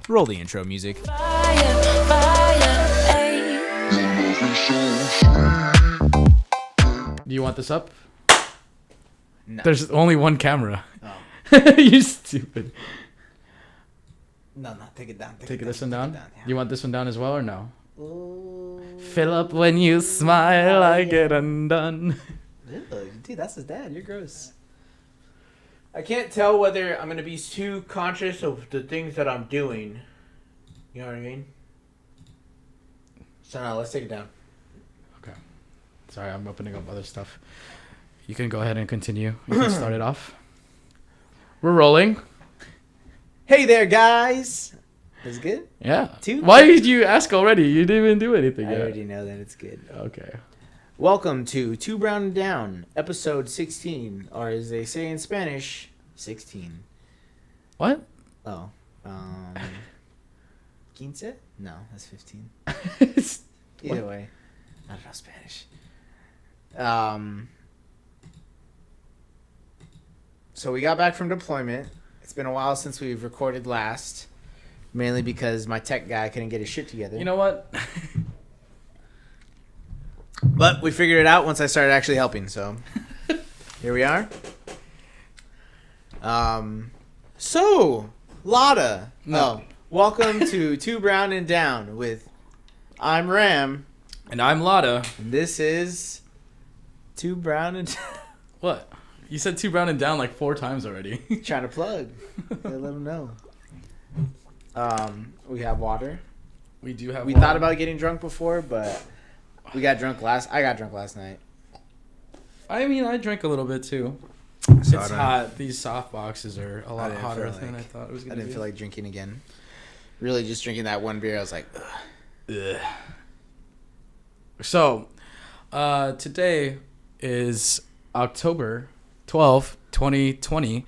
Roll the intro music. Do you want this up? No. There's only one camera. Oh. You stupid. No, take it down. Take this one down? Yeah. You want this one down as well or no? Ooh. Fill up when you smile, I get undone. Ew, dude, that's his dad. You're gross. I can't tell whether I'm going to be too conscious of the things that I'm doing. You know what I mean? So now, let's take it down. Okay. Sorry, I'm opening up other stuff. You can go ahead and continue. You can start it off. We're rolling. Hey there, guys. Is it good? Yeah. Two? Why did you ask already? You didn't even do anything I yet. already know that it's good. Okay. Welcome to Two Brown and Down, episode 16, or as they say in Spanish, 16. What? Oh, 15? No, that's 15. Either way, I don't know Spanish. So we got back from deployment. It's been a while since we've recorded last, mainly because my tech guy couldn't get his shit together. You know what? But we figured it out once I started actually helping, so here we are. So, Lata. No. Welcome to Two Brown and Down with I'm Ram. And I'm Lata. And this is Two Brown and What? You said two brown and down like 4 times already. Trying to plug. Gotta let them know. We have water. We do have We water. thought about getting drunk before, but I got drunk last night. I mean, I drank a little bit too. So It's hot. These soft boxes are a lot didn't hotter feel than like- I thought it was I going to be. didn't feel like drinking again. Really just drinking that one beer, I was like, ugh. Ugh. So, today is October 12th, 2020.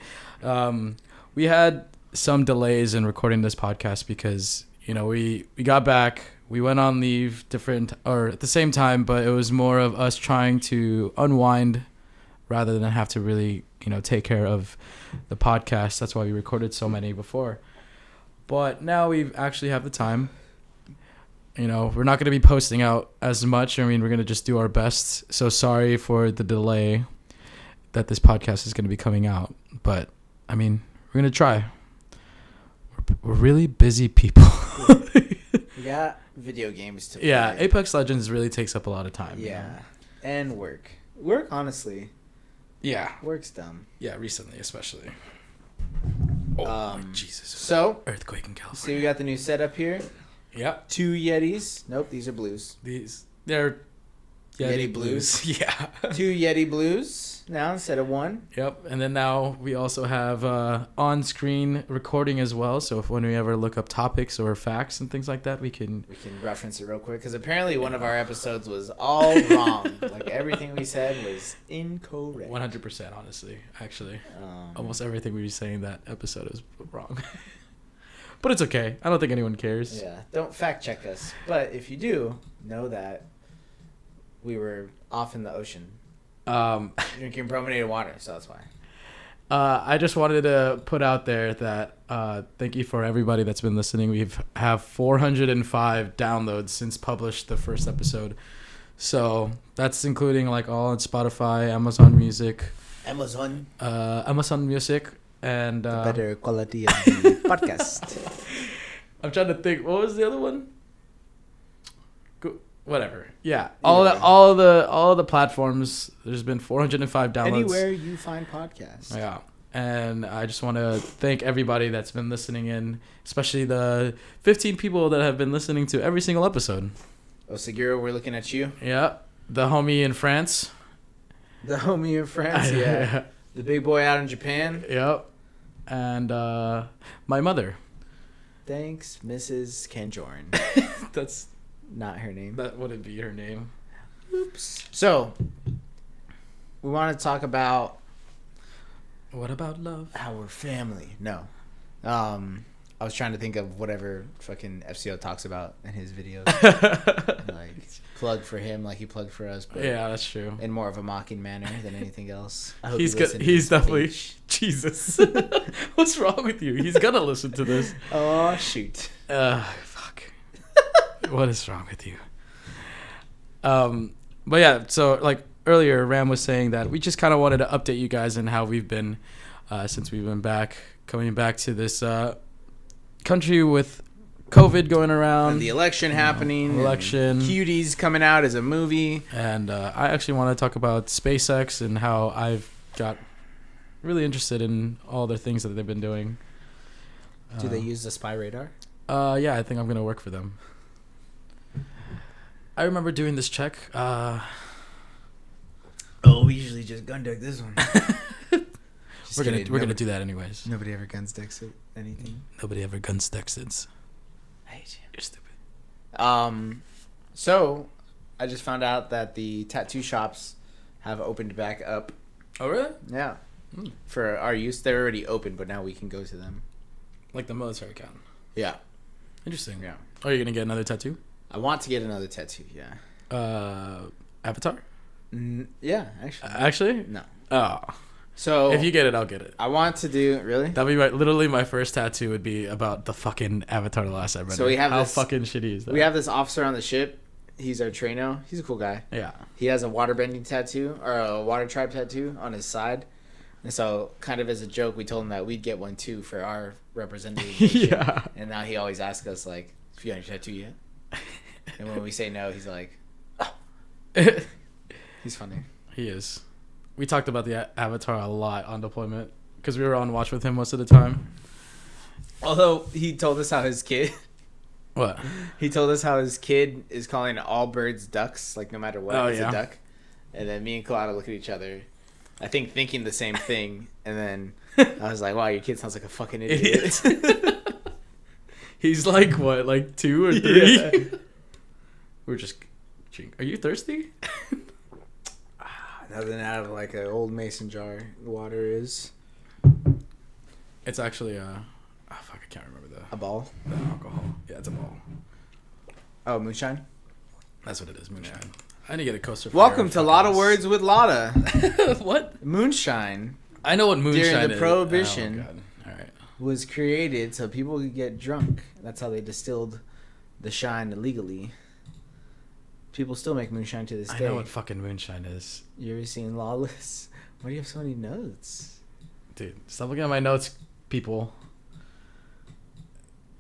We had some delays in recording this podcast because, we got back. We went on leave at the same time, but it was more of us trying to unwind rather than have to really, take care of the podcast. That's why we recorded so many before. But now we actually have the time. We're not going to be posting out as much. I mean, we're going to just do our best. So sorry for the delay that this podcast is going to be coming out. But, I mean, we're going to try. We're really busy people. We got video games to play. Yeah, Apex Legends really takes up a lot of time. Yeah. And work. Work, honestly. Yeah. Work's dumb. Yeah, recently especially. Oh, my Jesus. So, Earthquake in see, California. we got the new setup here. Yeah. 2 Yetis. Nope, these are blues. They're Yeti blues. Yeah. 2 Yeti blues now instead of 1. Yep. And then now we also have on-screen recording as well. So if when we ever look up topics or facts and things like that, we can reference it real quick because apparently one of our episodes was all wrong. Like everything we said was incorrect. 100%, honestly. Actually, almost everything we were saying that episode is wrong. But it's okay. I don't think anyone cares. Yeah, don't fact check us. But if you do, know that we were off in the ocean drinking brominated water, so that's why. I just wanted to put out there that thank you for everybody that's been listening. We have 405 downloads since published the first episode. So that's including like all on Spotify, Amazon Music, Amazon Music, and better quality of the podcast. I'm trying to think. What was the other one? Whatever. Yeah. All the platforms. There's been 405 downloads. Anywhere you find podcasts. Yeah. And I just want to thank everybody that's been listening in, especially the 15 people that have been listening to every single episode. Oh, Segura, we're looking at you. Yeah. The homie in France. The homie in France, yeah. The big boy out in Japan. Yep. And my mother. Thanks, Mrs. KenJorren. That's not her name. That wouldn't be her name. Oops. So, we want to talk about... What about love? Our family. No. I was trying to think of whatever fucking FCO talks about in his videos. Like, plug for him like he plugged for us. But yeah, that's true. in more of a mocking manner than anything else. I hope He's definitely Jesus. What's wrong with you? He's gonna listen to this. Oh, shoot. Fuck. What is wrong with you? But yeah, so like earlier, Ram was saying that we just kind of wanted to update you guys on how we've been since we've been coming back to this country with COVID going around. And the election happening. Election. Cuties coming out as a movie. And I actually want to talk about SpaceX and how I've got really interested in all the things that they've been doing. Do they use the spy radar? Yeah, I think I'm going to work for them. I remember doing this check. We usually just gun deck this one. We're gonna do that anyways. Nobody ever gun sticks anything. Nobody ever gun sticks it. I hate you. You're stupid. So I just found out that the tattoo shops have opened back up. Oh really? Yeah. For our use, they're already open, but now we can go to them. Like the military can. Yeah. Interesting. Yeah. Are you gonna get another tattoo? I want to get another tattoo. Yeah. Avatar? Yeah, actually. Actually? No. Oh. So if you get it, I'll get it. I want to do really. That'd be literally my first tattoo would be about the fucking Avatar: The Last Airbender. So we have how this, fucking shitty is that? We have this officer on the ship. He's our trainer. He's a cool guy. Yeah. He has a waterbending tattoo or a water tribe tattoo on his side. And so, kind of as a joke, we told him that we'd get one too for our representative. Yeah. And now he always asks us like, "If you got your tattoo yet?" And when we say no, he's like, "Oh." He's funny. He is. We talked about the Avatar a lot on deployment because we were on watch with him most of the time. Although he told us how his kid. What? He told us how his kid is calling all birds ducks, like no matter what, it's a duck. And then me and Culata look at each other, I think thinking the same thing. And then I was like, wow, your kid sounds like a fucking idiot. He's like, what, like 2 or 3? Yeah. We're just... Are you thirsty? Nothing out of like an old mason jar. Water is It's actually I can't remember a ball. the alcohol. Yeah, it's a ball. Oh, moonshine. That's what it is, moonshine. I need to get a coaster. For Welcome to Lata Words with Lata. What? Moonshine I know what moonshine during the is. Prohibition Oh, God. All right. was created so people could get drunk. That's how they distilled the shine illegally. People still make moonshine to this day. I know what fucking moonshine is. You ever seen Lawless? Why do you have so many notes? Dude, stop looking at my notes, people.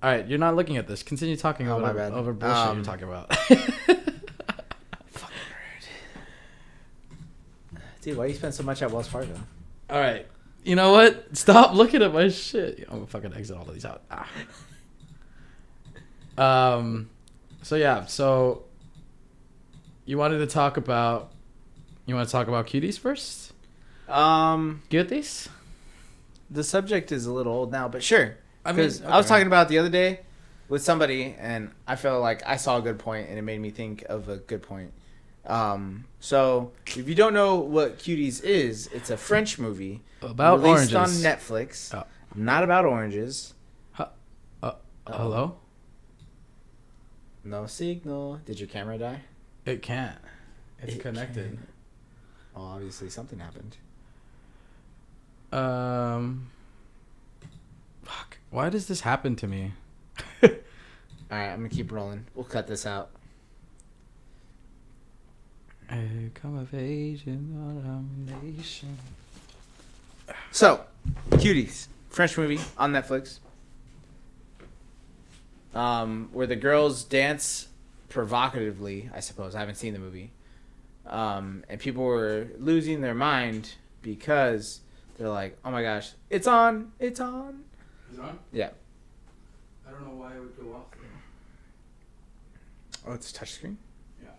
All right, you're not looking at this. Continue talking Oh, my over bad. bullshit you're talking about. Fucking rude. Dude, why do you spend so much at Wells Fargo? All right. You know what? Stop looking at my shit. I'm gonna fucking exit all of these out. So yeah. So you wanted to talk about. You want to talk about cuties first? Cuties? The subject is a little old now, but sure. I mean, Because I was talking about it the other day with somebody, and I felt like I saw a good point, and it made me think of a good point. So if you don't know what Cuties is, it's a French movie about released oranges on Netflix. Oh. Not about oranges. Hello? No signal. Did your camera die? It can't. It's It connected. can't. Well, obviously something happened. Fuck. Why does this happen to me? All right, I'm gonna keep rolling. We'll cut this out. I come of age in our nation. So, Cuties, French movie on Netflix. Where the girls dance provocatively, I suppose. I haven't seen the movie. And people were losing their mind because they're like, oh my gosh, it's on, it's on. Is it on? Yeah. I don't know why it would go off though. Oh, it's a touchscreen? Yeah.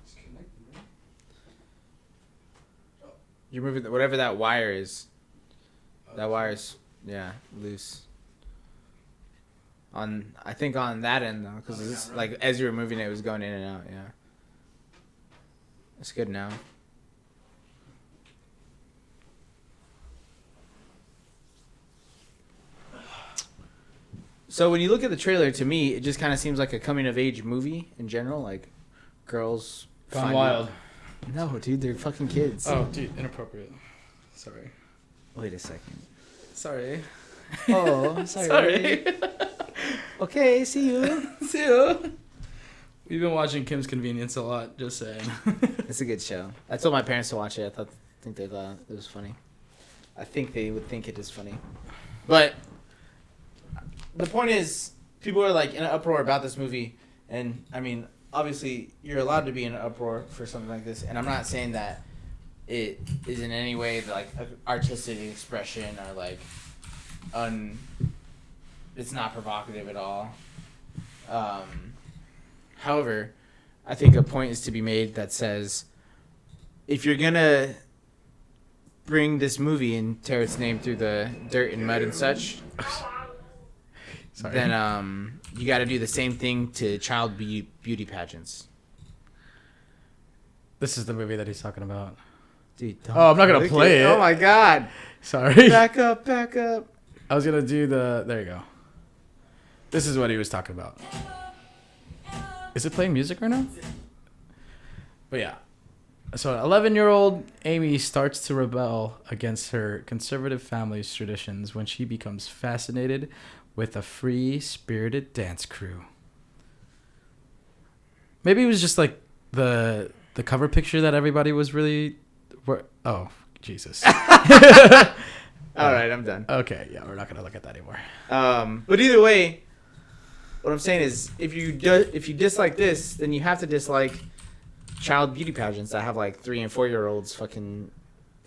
It's connected, right? You're moving, whatever that wire is. That wire's, yeah, loose. I think on that end though, because it's like as you were moving it was going in and out. Yeah, it's good now. So when you look at the trailer, to me, it just kind of seems like a coming of age movie in general, like girls Gone find Wild. you. No, dude, they're fucking kids. Oh, dude, inappropriate. Sorry. Wait a second. Sorry. Oh, sorry. Okay, see you. See you. We've been watching Kim's Convenience a lot, just saying. It's a good show. I told my parents to watch it. I think they thought it was funny. I think they would think it is funny. But the point is, people are like in an uproar about this movie, and I mean, obviously, you're allowed to be in an uproar for something like this, and I'm not saying that it is in any way like artistic expression or like it's not provocative at all. However, I think a point is to be made that says, if you're gonna bring this movie and tear its name through the dirt and mud and such, then you got to do the same thing to child beauty pageants. This is the movie that he's talking about. Dude, Oh, I'm not gonna play it. Oh my god! Sorry. Back up! I was gonna do the. There you go. This is what he was talking about. Is it playing music right now? But yeah. So 11-year-old Amy starts to rebel against her conservative family's traditions when she becomes fascinated with a free-spirited dance crew. Maybe it was just like the cover picture that everybody was really... Oh, Jesus. All right, I'm done. Okay, yeah, we're not going to look at that anymore. But either way, what I'm saying is, if you dislike this, then you have to dislike child beauty pageants that have like 3 and 4-year-olds fucking...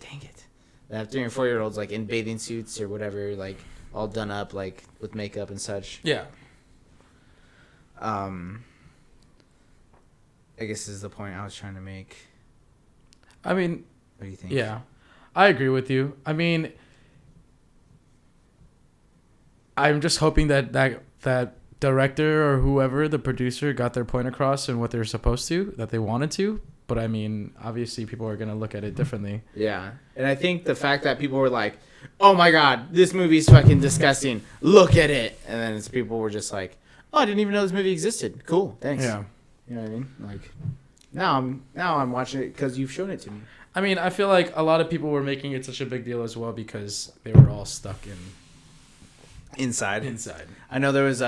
Dang it. That have 3 and 4-year-olds like in bathing suits or whatever, like all done up like with makeup and such. Yeah. I guess this is the point I was trying to make. I mean... What do you think? Yeah, I agree with you. I mean, I'm just hoping that director or whoever, the producer, got their point across and what they're supposed to, that they wanted to. But I mean, obviously people are going to look at it differently. Yeah. And I think the fact that people were like, oh my God, this movie's fucking disgusting. Look at it. And then people were just like, oh, I didn't even know this movie existed. Cool. Thanks. Yeah. You know what I mean? Like, now I'm watching it because you've shown it to me. I mean, I feel like a lot of people were making it such a big deal as well because they were all stuck inside. I know there was we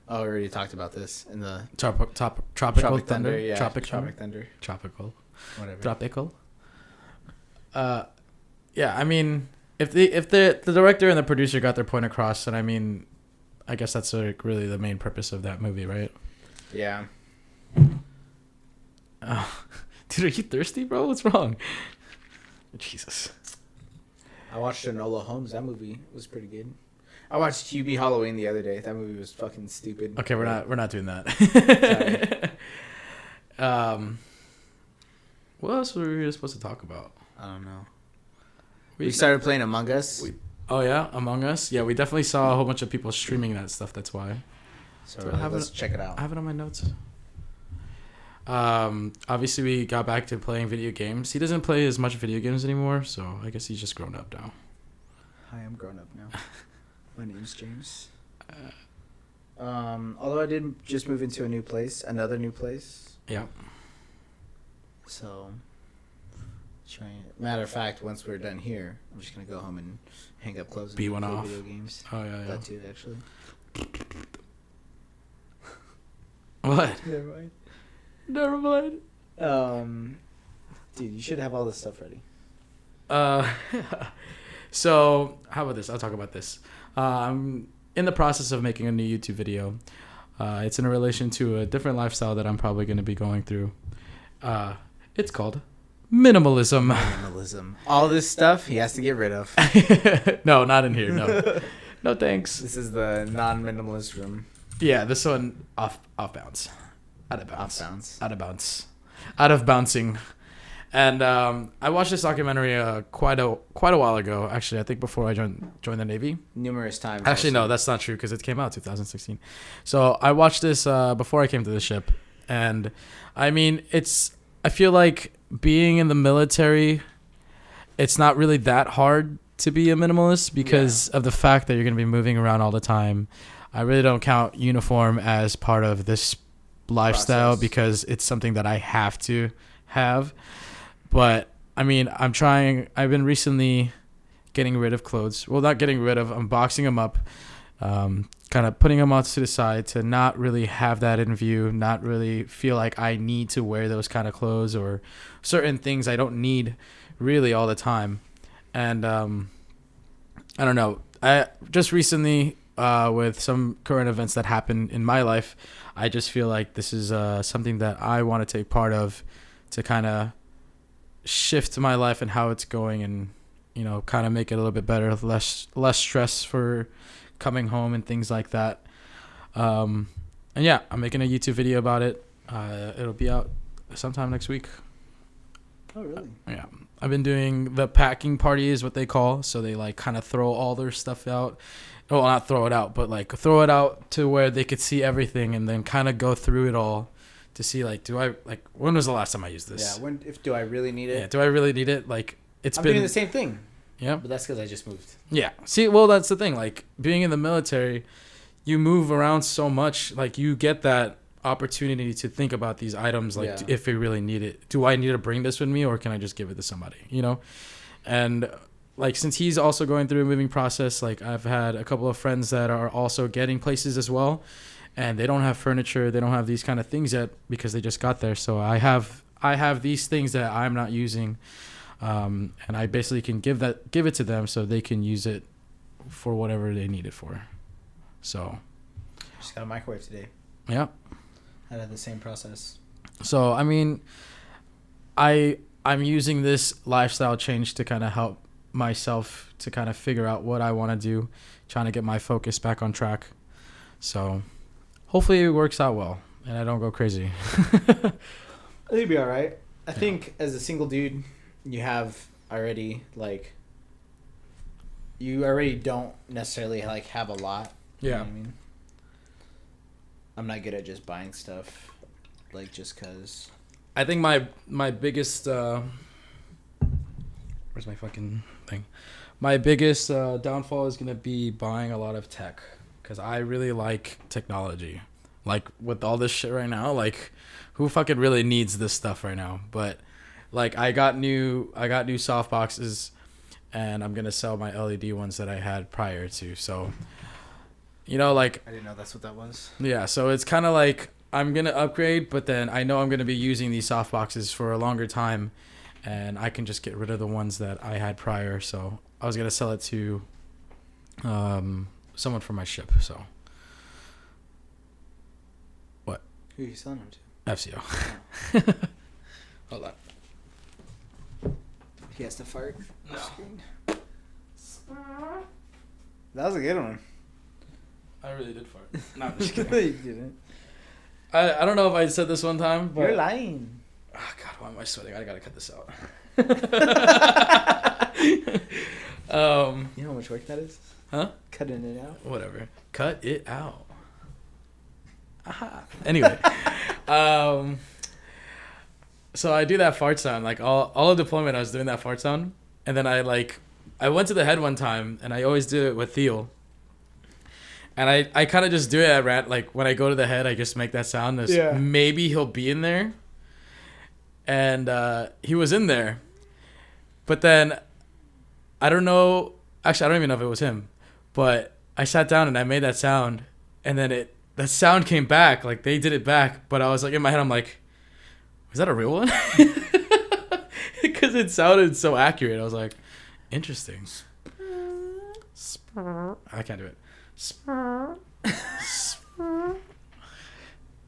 already talked about this in the tropical thunder. Yeah, Tropic thunder. Tropical. Whatever. Tropical. Yeah, I mean, if the director and the producer got their point across, then I mean, I guess that's like really the main purpose of that movie, right? Yeah. Dude, are you thirsty, bro? What's wrong? Jesus. I watched Enola Holmes. That movie was pretty good. I watched QB Halloween the other day. That movie was fucking stupid. Okay, we're not doing that. What else were we supposed to talk about? I don't know. We started playing Among Us. Oh yeah, Among Us. Yeah, we definitely saw a whole bunch of people streaming that stuff. That's why. So let's check it out. I have it on my notes. Obviously we got back to playing video games. He doesn't play as much video games anymore, so I guess he's just grown up now. Hi, I'm grown up now. My name's James. Although I did just move into another new place. Yeah. So, matter of fact, once we're done here, I'm just gonna go home and hang up clothes and play video games. Oh yeah. That too, actually. What? Never mind. Dude, you should have all this stuff ready. So how about this? I'll talk about this. I'm in the process of making a new YouTube video. It's in relation to a different lifestyle that I'm probably going to be going through. It's called minimalism. All this stuff he has to get rid of. No, not in here. No. No thanks. This is the non-minimalist room. Yeah, this one off bounds. Out of bouncing. And I watched this documentary quite a while ago. Actually, I think before I joined the Navy. Numerous times. Actually, no, that's not true because it came out 2016. So I watched this before I came to the ship, and I mean, I feel like being in the military, it's not really that hard to be a minimalist because of the fact that you're going to be moving around all the time. I really don't count uniform as part of this lifestyle Process. because it's something that I have to have. But I mean, I've been recently getting rid of clothes. Well, not getting rid of, I'm boxing them up, kind of putting them out to the side to not really have that in view, not really feel like I need to wear those kind of clothes or certain things I don't need really all the time. And I don't know. I just recently, with some current events that happened in my life, I just feel like this is something that I want to take part of to kind of shift my life and how it's going, and kind of make it a little bit better, less stress for coming home and things like that. And yeah, I'm making a YouTube video about it. It'll be out sometime next week. Oh, really? Yeah. I've been doing the packing party is what they call. So they like kind of throw all their stuff out. Well, not throw it out, but like throw it out to where they could see everything and then kind of go through it all to see like, when was the last time I used this? Yeah. Do I really need it? Yeah. Do I really need it? Like I'm doing the same thing. Yeah. But that's because I just moved. Yeah. See, well, that's the thing. Like being in the military, you move around so much. Like you get that opportunity to think about these items. Like if you really need it, do I need to bring this with me or can I just give it to somebody? And like, since he's also going through a moving process, like I've had a couple of friends that are also getting places as well. And they don't have furniture. They don't have these kind of things yet because they just got there. So I have these things that I'm not using. And I basically can give it to them so they can use it for whatever they need it for. So just got a microwave today. Yeah. I had the same process. So I mean, I'm using this lifestyle change to kind of help myself to kind of figure out what I want to do, trying to get my focus back on track. So hopefully it works out well and I don't go crazy. It'll be all right. I think as a single dude, you have already you already don't necessarily like have a lot. You know what I mean? I'm not good at just buying stuff like just cause. I think my biggest where's my fucking thing? My biggest downfall is gonna be buying a lot of tech because I really like technology. Like with all this shit right now, like who fucking really needs this stuff right now? But like I got new soft boxes and I'm gonna sell my LED ones that I had prior to. So like I didn't know that's what that was. Yeah, so it's kind of like I'm gonna upgrade, but then I know I'm gonna be using these soft boxes for a longer time, and I can just get rid of the ones that I had prior. So I was gonna sell it to someone from my ship. So what? Who are you selling them to? FCO. Hold on. He has to fart. No. That was a good one. I really did fart. No, I'm just kidding. You didn't. I don't know if I said this one time, but You're lying. Oh God, why am I sweating? I gotta cut this out. You know how much work that is? Huh? Cutting it out. Whatever. Cut it out. Aha. Anyway, so I do that fart sound like all of deployment. I was doing that fart sound, and then I went to the head one time, and I always do it with Theo. And I kind of just do it at rant. Like when I go to the head, I just make that sound. Maybe he'll be in there. And he was in there. But then I don't know. Actually, I don't even know if it was him. But I sat down and I made that sound. And then that sound came back. Like they did it back. But I was like, in my head, I'm like, was that a real one? Because it sounded so accurate. I was like, interesting. I can't do it. I'm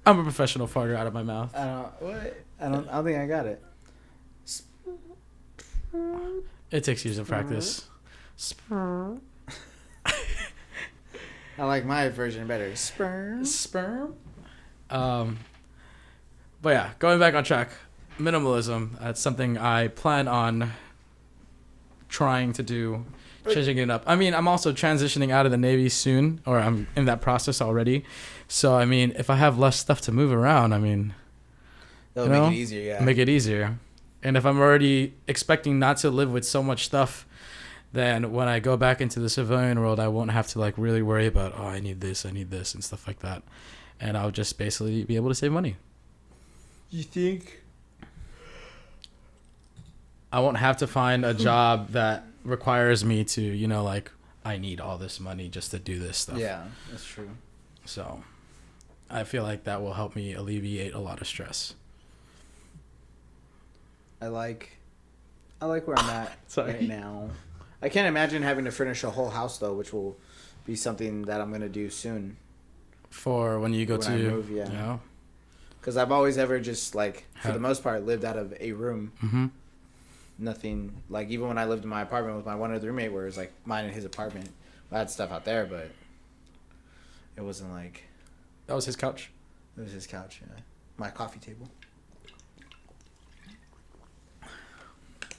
a professional farter out of my mouth. I don't think I got it. It takes years of practice. I like my version better. Sperm. But yeah, going back on track. Minimalism. That's something I plan on trying to do. Changing it up. I mean, I'm also transitioning out of the Navy soon, or I'm in that process already. So, I mean, if I have less stuff to move around, I mean, that'll make it easier, yeah. Make it easier. And if I'm already expecting not to live with so much stuff, then when I go back into the civilian world, I won't have to like really worry about, I need this and stuff like that. and I'll just basically be able to save money. You think? I won't have to find a job that requires me to, you know, like, I need all this money just to do this stuff. Yeah, that's true. So I feel like that will help me alleviate a lot of stress. I like where I'm at Sorry. right now. I can't imagine having to furnish a whole house though, which will be something that I'm gonna do soon. For when you go When I move, yeah. You know? Because I've always ever just like, for the most part, lived out of a room. Mm-hmm. Nothing like, even when I lived in my apartment with my one other roommate, where it was like mine and his apartment. I had stuff out there, but it wasn't like. That was his couch. It was his couch, yeah. My coffee table.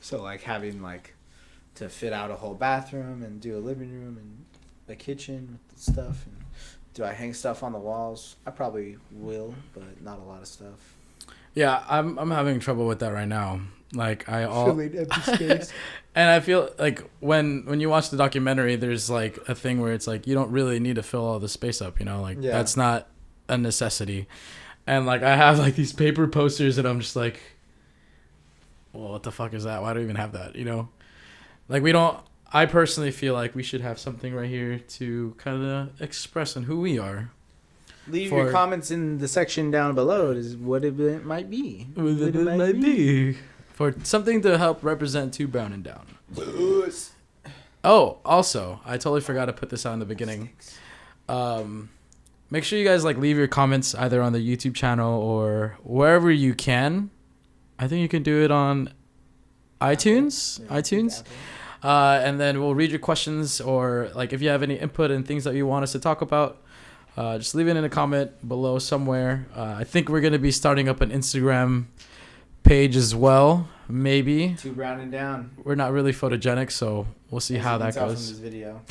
So like having like to fit out a whole bathroom and do a living room and a kitchen with stuff, and do I hang stuff on the walls? I probably will, but not a lot of stuff. Yeah, I'm having trouble with that right now. Like Filling empty space. And I feel like when you watch the documentary, there's like a thing where it's like you don't really need to fill all the space up, you know, like that's not a necessity. And like I have like these paper posters, and I'm just like, well, what the fuck is that? Why do we even have that? You know, like we don't. I personally feel like we should have something right here to kind of express on who we are. Leave your comments in the section down below. Is what it might be. What it might be. For something to help represent Two Brown and Down. Oh, also, I totally forgot to put this out in the beginning. Make sure you guys like leave your comments either on the YouTube channel or wherever you can. I think you can do it on iTunes. Yeah, iTunes. And then we'll read your questions, or like if you have any input and things that you want us to talk about, just leave it in a comment below somewhere. I think we're going to be starting up an Instagram page as well, maybe. Two Brown and Down. We're not really photogenic, so we'll see how that goes. From this video.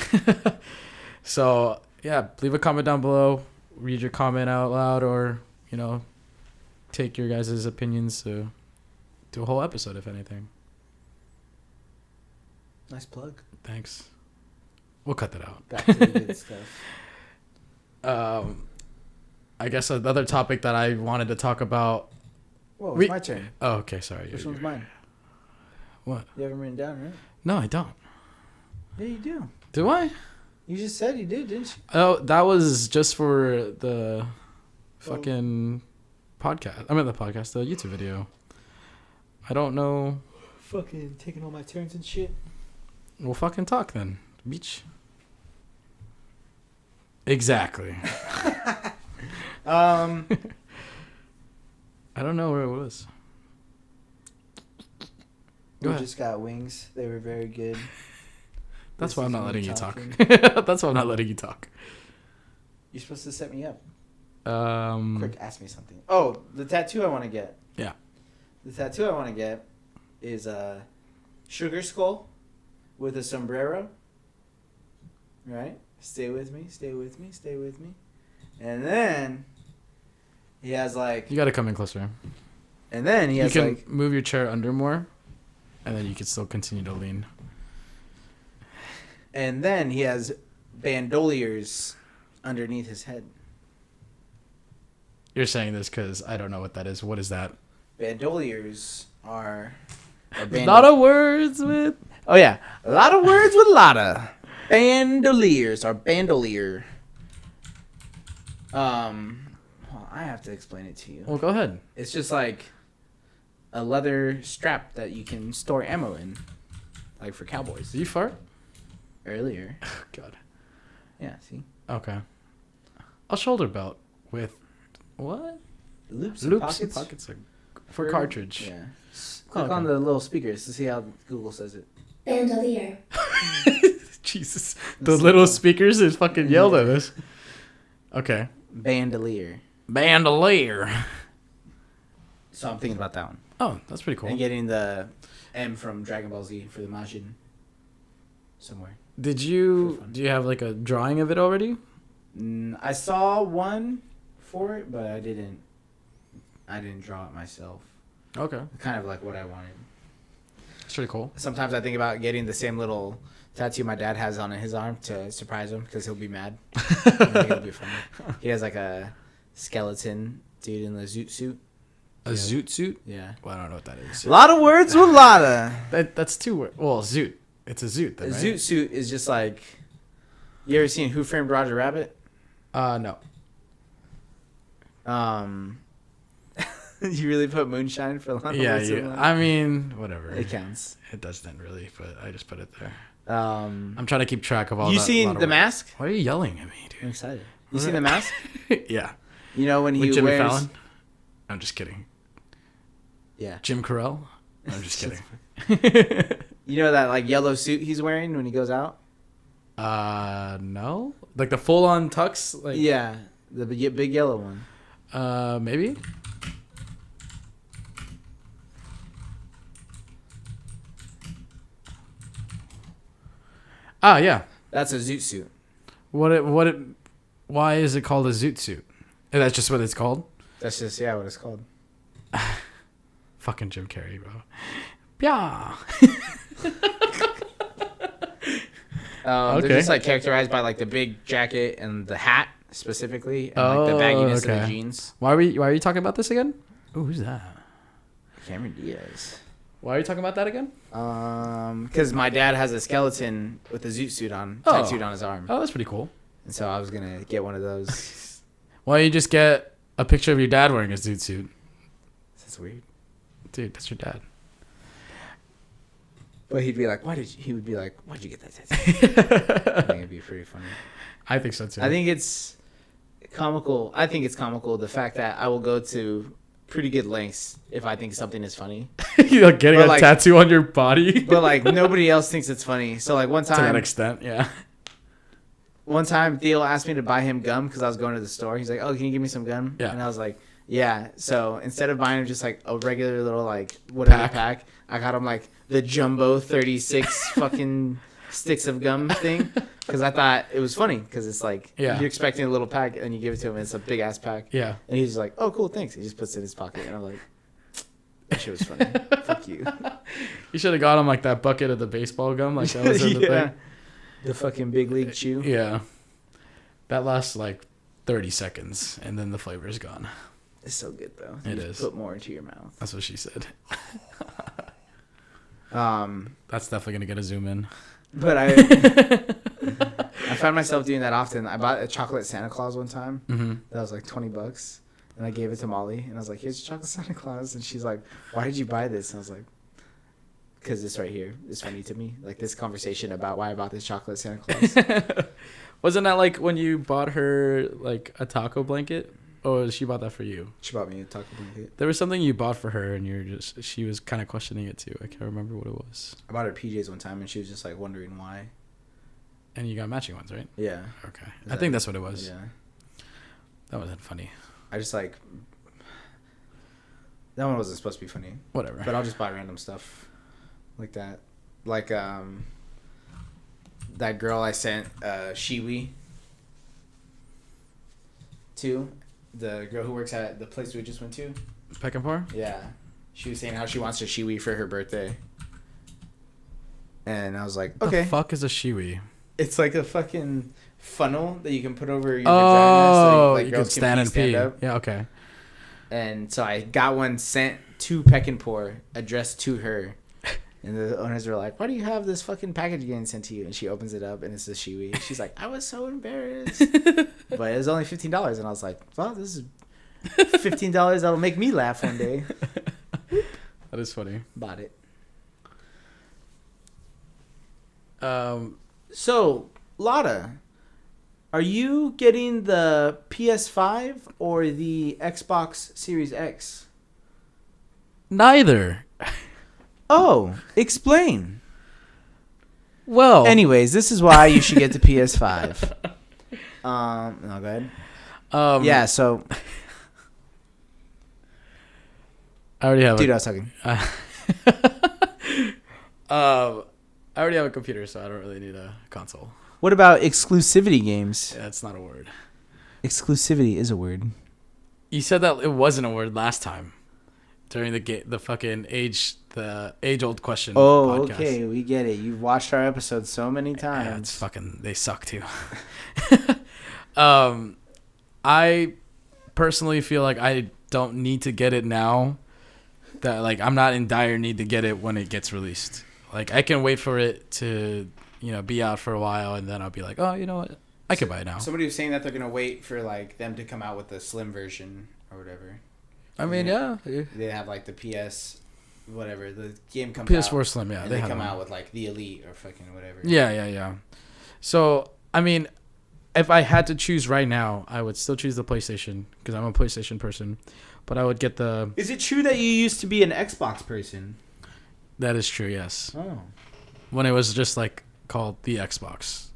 So yeah, leave a comment down below, read your comment out loud, or you know, take your guys' opinions to do a whole episode if anything. Nice plug. Thanks. We'll cut that out. Back to the good stuff. I guess another topic that I wanted to talk about. Whoa, it's my turn. Oh, okay, sorry. Which one's mine? What? You haven't written down, right? No, I don't. Yeah, you do. Do I? You just said you did, didn't you? Oh, that was just for the fucking podcast. I mean the podcast, the YouTube video. I don't know. Fucking taking all my turns and shit. We'll fucking talk then. Beach. Exactly. I don't know where it was. We just got wings. They were very good. That's why I'm not letting you talk. That's why I'm not letting you talk. You're supposed to set me up. Quick, ask me something. Oh, the tattoo I want to get. Yeah. The tattoo I want to get is a sugar skull with a sombrero. Right? Stay with me, stay with me, stay with me. And then he has like... You got to come in closer. And then he has like... You like... can move your chair under more, and then you can still continue to lean. And then he has bandoliers underneath his head. You're saying this because I don't know what that is. What is that? Bandoliers are... A lot of words with... Oh, yeah. A lot of words with Lata. Bandoliers or bandolier. Well, I have to explain it to you. Well, go ahead. It's just like a leather strap that you can store ammo in, like for cowboys. Did you fart? Earlier. Oh, God. Yeah, see? Okay. A shoulder belt with what? Loops and pockets for cartridge. Yeah. Click on the little speakers to see how Google says it. Bandolier. Jesus. The little speakers is fucking yelled at us. Okay. Bandolier. Bandolier. So I'm thinking about that one. Oh, that's pretty cool. And getting the M from Dragon Ball Z for the Majin somewhere. Do you have like a drawing of it already? I saw one for it, but I didn't draw it myself. Okay. Kind of like what I wanted. It's pretty cool. Sometimes I think about getting the same little tattoo my dad has on his arm to surprise him because he'll be mad. I think it'll be funny. He has like a skeleton dude in the zoot suit. A zoot suit? Yeah. Well, I don't know what that is. A lot of words with Lata. That's 2 words. Well, zoot. It's a zoot. Then, A right? zoot suit is just like. You ever seen Who Framed Roger Rabbit? No. You really put moonshine for a lot of Yeah, words? I mean, whatever. It counts. It doesn't really, but I just put it there. I'm I'm trying to keep track of all. You that, seen The Mask? Why are you yelling at me, I'm dude? excited. You seen The Mask? Yeah. You know when he With Jimmy wears. Fallon? I'm just kidding. Yeah. Jim Carell? I'm just kidding. You know that like yellow suit he's wearing when he goes out? No. Like the full-on tux? Like, Yeah, the big yellow one. Maybe. Ah, yeah. That's a zoot suit. Why is it called a zoot suit? And that's just what it's called? That's just what it's called. Fucking Jim Carrey, bro. Yeah. They're Okay. just like characterized by like the big jacket and the hat specifically, and like the bagginess of the jeans. Why are you talking about this again? Oh, who's that? Cameron Diaz. Why are you talking about that again? Because my dad has a skeleton with a zoot suit on, Oh. tattooed on his arm, Oh, that's pretty cool. and so I was gonna get one of those. Why don't you just get a picture of your dad wearing a zoot suit? That's weird. Dude, that's your dad. But he'd be like, he would be like, why'd you get that tattoo? I think it'd be pretty funny. I think so too. I think it's comical. I think it's comical the fact that I will go to pretty good lengths if I think something is funny. You're like getting But, a like- tattoo on your body. But like nobody else thinks it's funny. So like one to that time, extent, yeah. Theo asked me to buy him gum because I was going to the store. He's like, "Oh, can you give me some gum?" Yeah. And I was like, "Yeah." So instead of buying him just like a regular little like whatever pack, I got him like the jumbo 36 fucking sticks of gum thing because I thought it was funny because it's like Yeah. you're expecting a little pack and you give it to him and it's a big ass pack. Yeah. And he's like, "Oh, cool, thanks." He just puts it in his pocket and I'm like, "That shit was funny." Fuck you. You should have got him like that bucket of the baseball gum, like that was in the thing. The fucking big league chew. Yeah. That lasts like 30 seconds and then the flavor is gone. It's so good though. It You is. Put more into your mouth. That's what she said. That's definitely going to get a zoom in. But I found myself doing that often. I bought a chocolate Santa Claus one time. Mm-hmm. That was like $20, and I gave it to Molly, and I was like, "Here's your chocolate Santa Claus," and she's like, "Why did you buy this?" And I was like, "Because this right here is funny to me. Like this conversation about why I bought this chocolate Santa Claus." Wasn't that like when you bought her like a taco blanket? Or she bought that for you? She bought me a taco blanket. There was something you bought for her and she was kind of questioning it too. I can't remember what it was. I bought her PJs one time, and she was just like wondering why. And you got matching ones, right? Yeah. Okay. I think that's what it was. Yeah. That wasn't funny. I just like that one wasn't supposed to be funny. Whatever. But I'll just buy random stuff like that. Like that girl I sent Shiwi to, the girl who works at the place we just went to. Peckinpah? Yeah. She was saying how she wants a Shiwi for her birthday. And I was like, okay. The fuck is a shiwi? It's like a fucking funnel that you can put over your Oh, vagina so you girls can stand and pee. up. Yeah, okay. And so I got one sent to Peckinpah, addressed to her. And the owners were like, "Why do you have this fucking package getting sent to you?" And she opens it up, and it's a Shiwi. She's like, "I was so embarrassed." But it was only $15. And I was like, well, this is $15 that'll make me laugh one day. That is funny. Bought it. So, Lata, are you getting the PS5 or the Xbox Series X? neither. Oh, explain. Well, Anyways, this is why you should get the PS5. No, go ahead. Yeah, so I already have dude, I was talking. I already have a computer, so I don't really need a console. What about exclusivity games? Yeah, that's not a word. Exclusivity is a word. You said that it wasn't a word last time during the age-old question. Oh, podcast. okay, we get it. You've watched our episodes so many Yeah, it's times. they suck too. I personally feel like I don't need to get it now. That like I'm not in dire need to get it when it gets released. Like I can wait for it to, be out for a while, and then I'll be like, oh, you know what, I could buy it now. Somebody was saying that they're gonna wait for like them to come out with the slim version or whatever. I mean, yeah. They have like the PS, whatever the game comes PS4 out, Slim, yeah. And they come out with like the Elite or fucking whatever. Yeah. So I mean, if I had to choose right now, I would still choose the PlayStation because I'm a PlayStation person. But I would get the. Is it true that you used to be an Xbox person? That is true. Yes. Oh. When it was just like called the Xbox.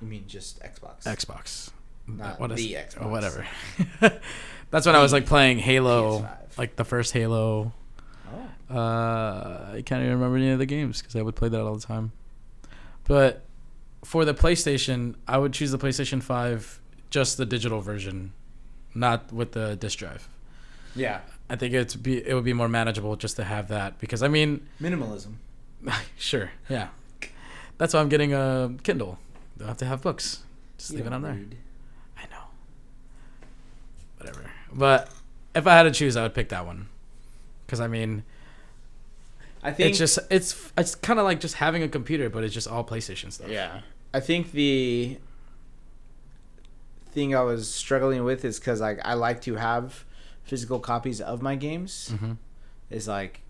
You mean just Xbox? Xbox. Not what is, the Xbox. Or whatever. That's when I was like playing Halo, PS5. like the first Halo. Oh. I can't even remember any of the games because I would play that all the time. But for the PlayStation, I would choose the PlayStation 5, just the digital version, not with the disc drive. Yeah. I think it would be more manageable just to have that because I mean minimalism. Sure, yeah. That's why I'm getting a Kindle. Don't have to have books. Just leave it on there. I know. Whatever. But if I had to choose, I would pick that one. Because I mean, I think it's kind of like just having a computer, but it's just all PlayStation stuff. Yeah. I think the thing I was struggling with is because like I like to have physical copies of my games. Mm-hmm. Is like,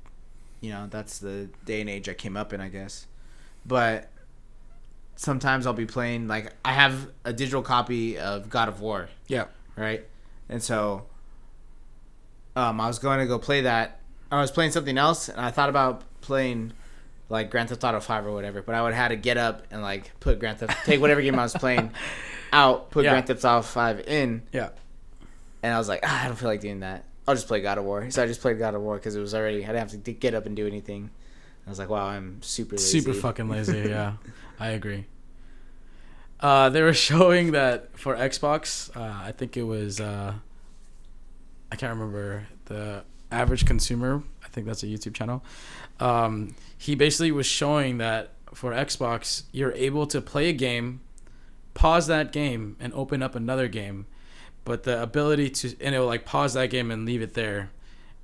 that's the day and age I came up in, I guess. But sometimes I'll be playing, like, I have a digital copy of God of War. Yeah. Right? And so I was going to go play that. I was playing something else, and I thought about playing, like, Grand Theft Auto 5 or whatever. But I would have to get up and, like, take whatever game I was playing out, put Grand Theft Auto 5 in. Yeah. And I was like, I don't feel like doing that. I'll just play God of War. So I just played God of War because it was already, I didn't have to get up and do anything. I was like, wow, I'm super lazy. Super fucking lazy, yeah. I agree. They were showing that for Xbox, I think it was, I can't remember, the average consumer, I think that's a YouTube channel. He basically was showing that for Xbox, you're able to play a game, pause that game, and open up another game. But the ability to, and it will like pause that game and leave it there.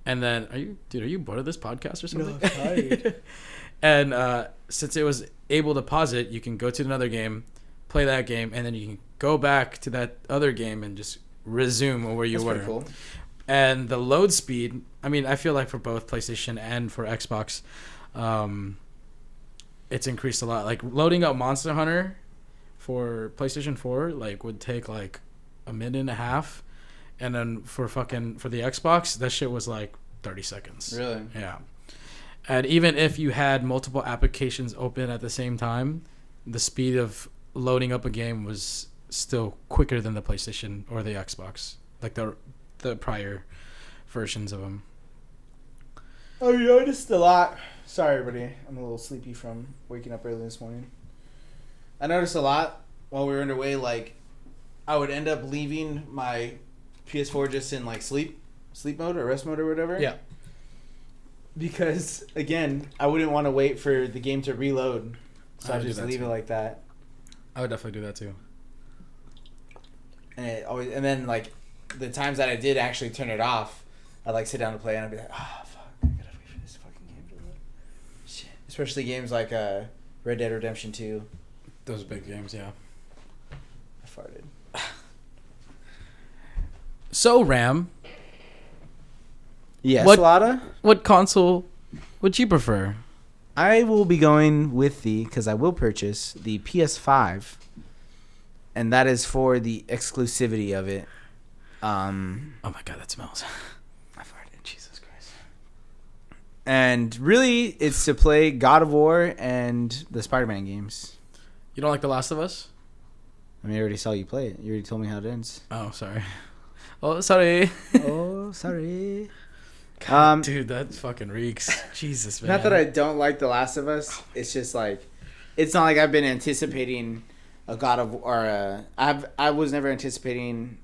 And then, are you bored of this podcast or something? No, I'm tired. And since it was able to pause it, you can go to another game, play that game, and then you can go back to that other game and just resume where you were. Pretty cool. And the load speed, I mean, I feel like for both PlayStation and for Xbox, it's increased a lot. Like loading up Monster Hunter for PlayStation 4, like would take like a minute and a half, and then for the Xbox, that shit was like 30 seconds. Really? Yeah. And even if you had multiple applications open at the same time, the speed of loading up a game was still quicker than the PlayStation or the Xbox, like the prior versions of them. I noticed a lot. Sorry, everybody. I'm a little sleepy from waking up early this morning. I noticed a lot while we were underway, like, I would end up leaving my PS4 just in like sleep mode or rest mode or whatever. Yeah. Because again, I wouldn't want to wait for the game to reload, so I just leave it like that. I would definitely do that too. And then like the times that I did actually turn it off, I'd like sit down to play and I'd be like, fuck, I gotta wait for this fucking game to load. Shit. Especially games like Red Dead Redemption 2. Those big games, yeah. I farted. So, Ram. Yes, Lata? What console would you prefer? I will be going with because I will purchase the PS5, and that is for the exclusivity of it. Oh my god, that smells. I farted. Jesus Christ. And really, it's to play God of War and the Spider-Man games. You don't like The Last of Us? I mean, I already saw you play it. You already told me how it ends. Oh, sorry. Oh, sorry. Oh, sorry. God, dude, that fucking reeks. Jesus, man. Not that I don't like The Last of Us. It's just like, it's not like I've been anticipating a God of or I was never anticipating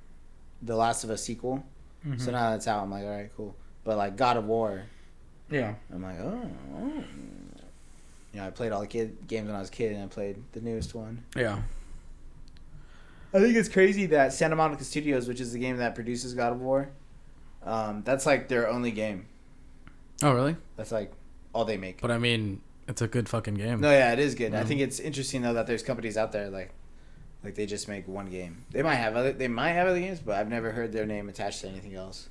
The Last of Us sequel. Mm-hmm. So now that's out. I'm like, all right, cool. But like God of War, yeah, I'm like, oh. I played all the games when I was a kid, and I played the newest one. Yeah. I think it's crazy that Santa Monica Studios, which is the game that produces God of War, that's like their only game. Oh, really? That's like all they make. But I mean, it's a good fucking game. No, yeah, it is good. I Mhm. think it's interesting though that there's companies out there like they just make one game. They might have other games, but I've never heard their name attached to anything else.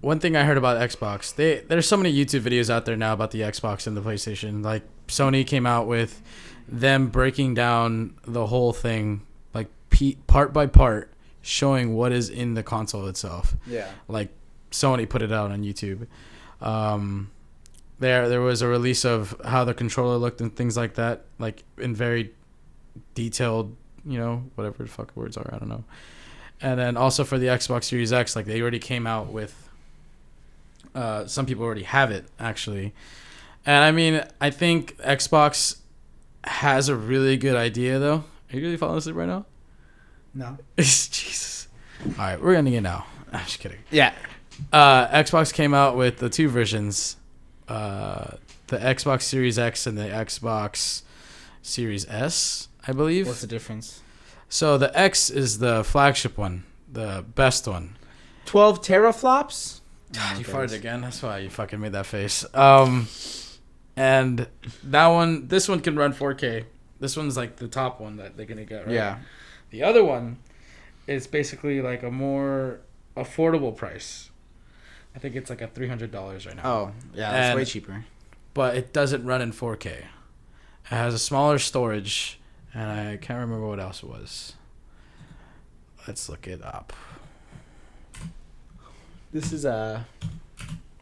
One thing I heard about Xbox, there's so many YouTube videos out there now about the Xbox and the PlayStation. Like Sony came out with them breaking down the whole thing, like part by part, showing what is in the console itself. Yeah. Like Sony put it out on YouTube. There was a release of how the controller looked and things like that, like in very detailed, whatever the fuck words are, I don't know. And then also for the Xbox Series X, like they already came out with. Some people already have it actually, and I mean I think Xbox has a really good idea though. Are you really falling asleep right now? No. Jesus. All right, we're ending it now. I'm just kidding. Yeah. Xbox came out with the two versions, the Xbox Series X and the Xbox Series S, I believe. What's the difference? So the X is the flagship one, the best one. 12 teraflops? You farted again. That's why you fucking made that face. And this one can run 4K. This one's like the top one that they're gonna get, right? Yeah. The other one is basically like a more affordable price. I think it's like a $300 right now. Oh, yeah, that's way cheaper. But it doesn't run in 4K. It has a smaller storage, and I can't remember what else it was. Let's look it up. This is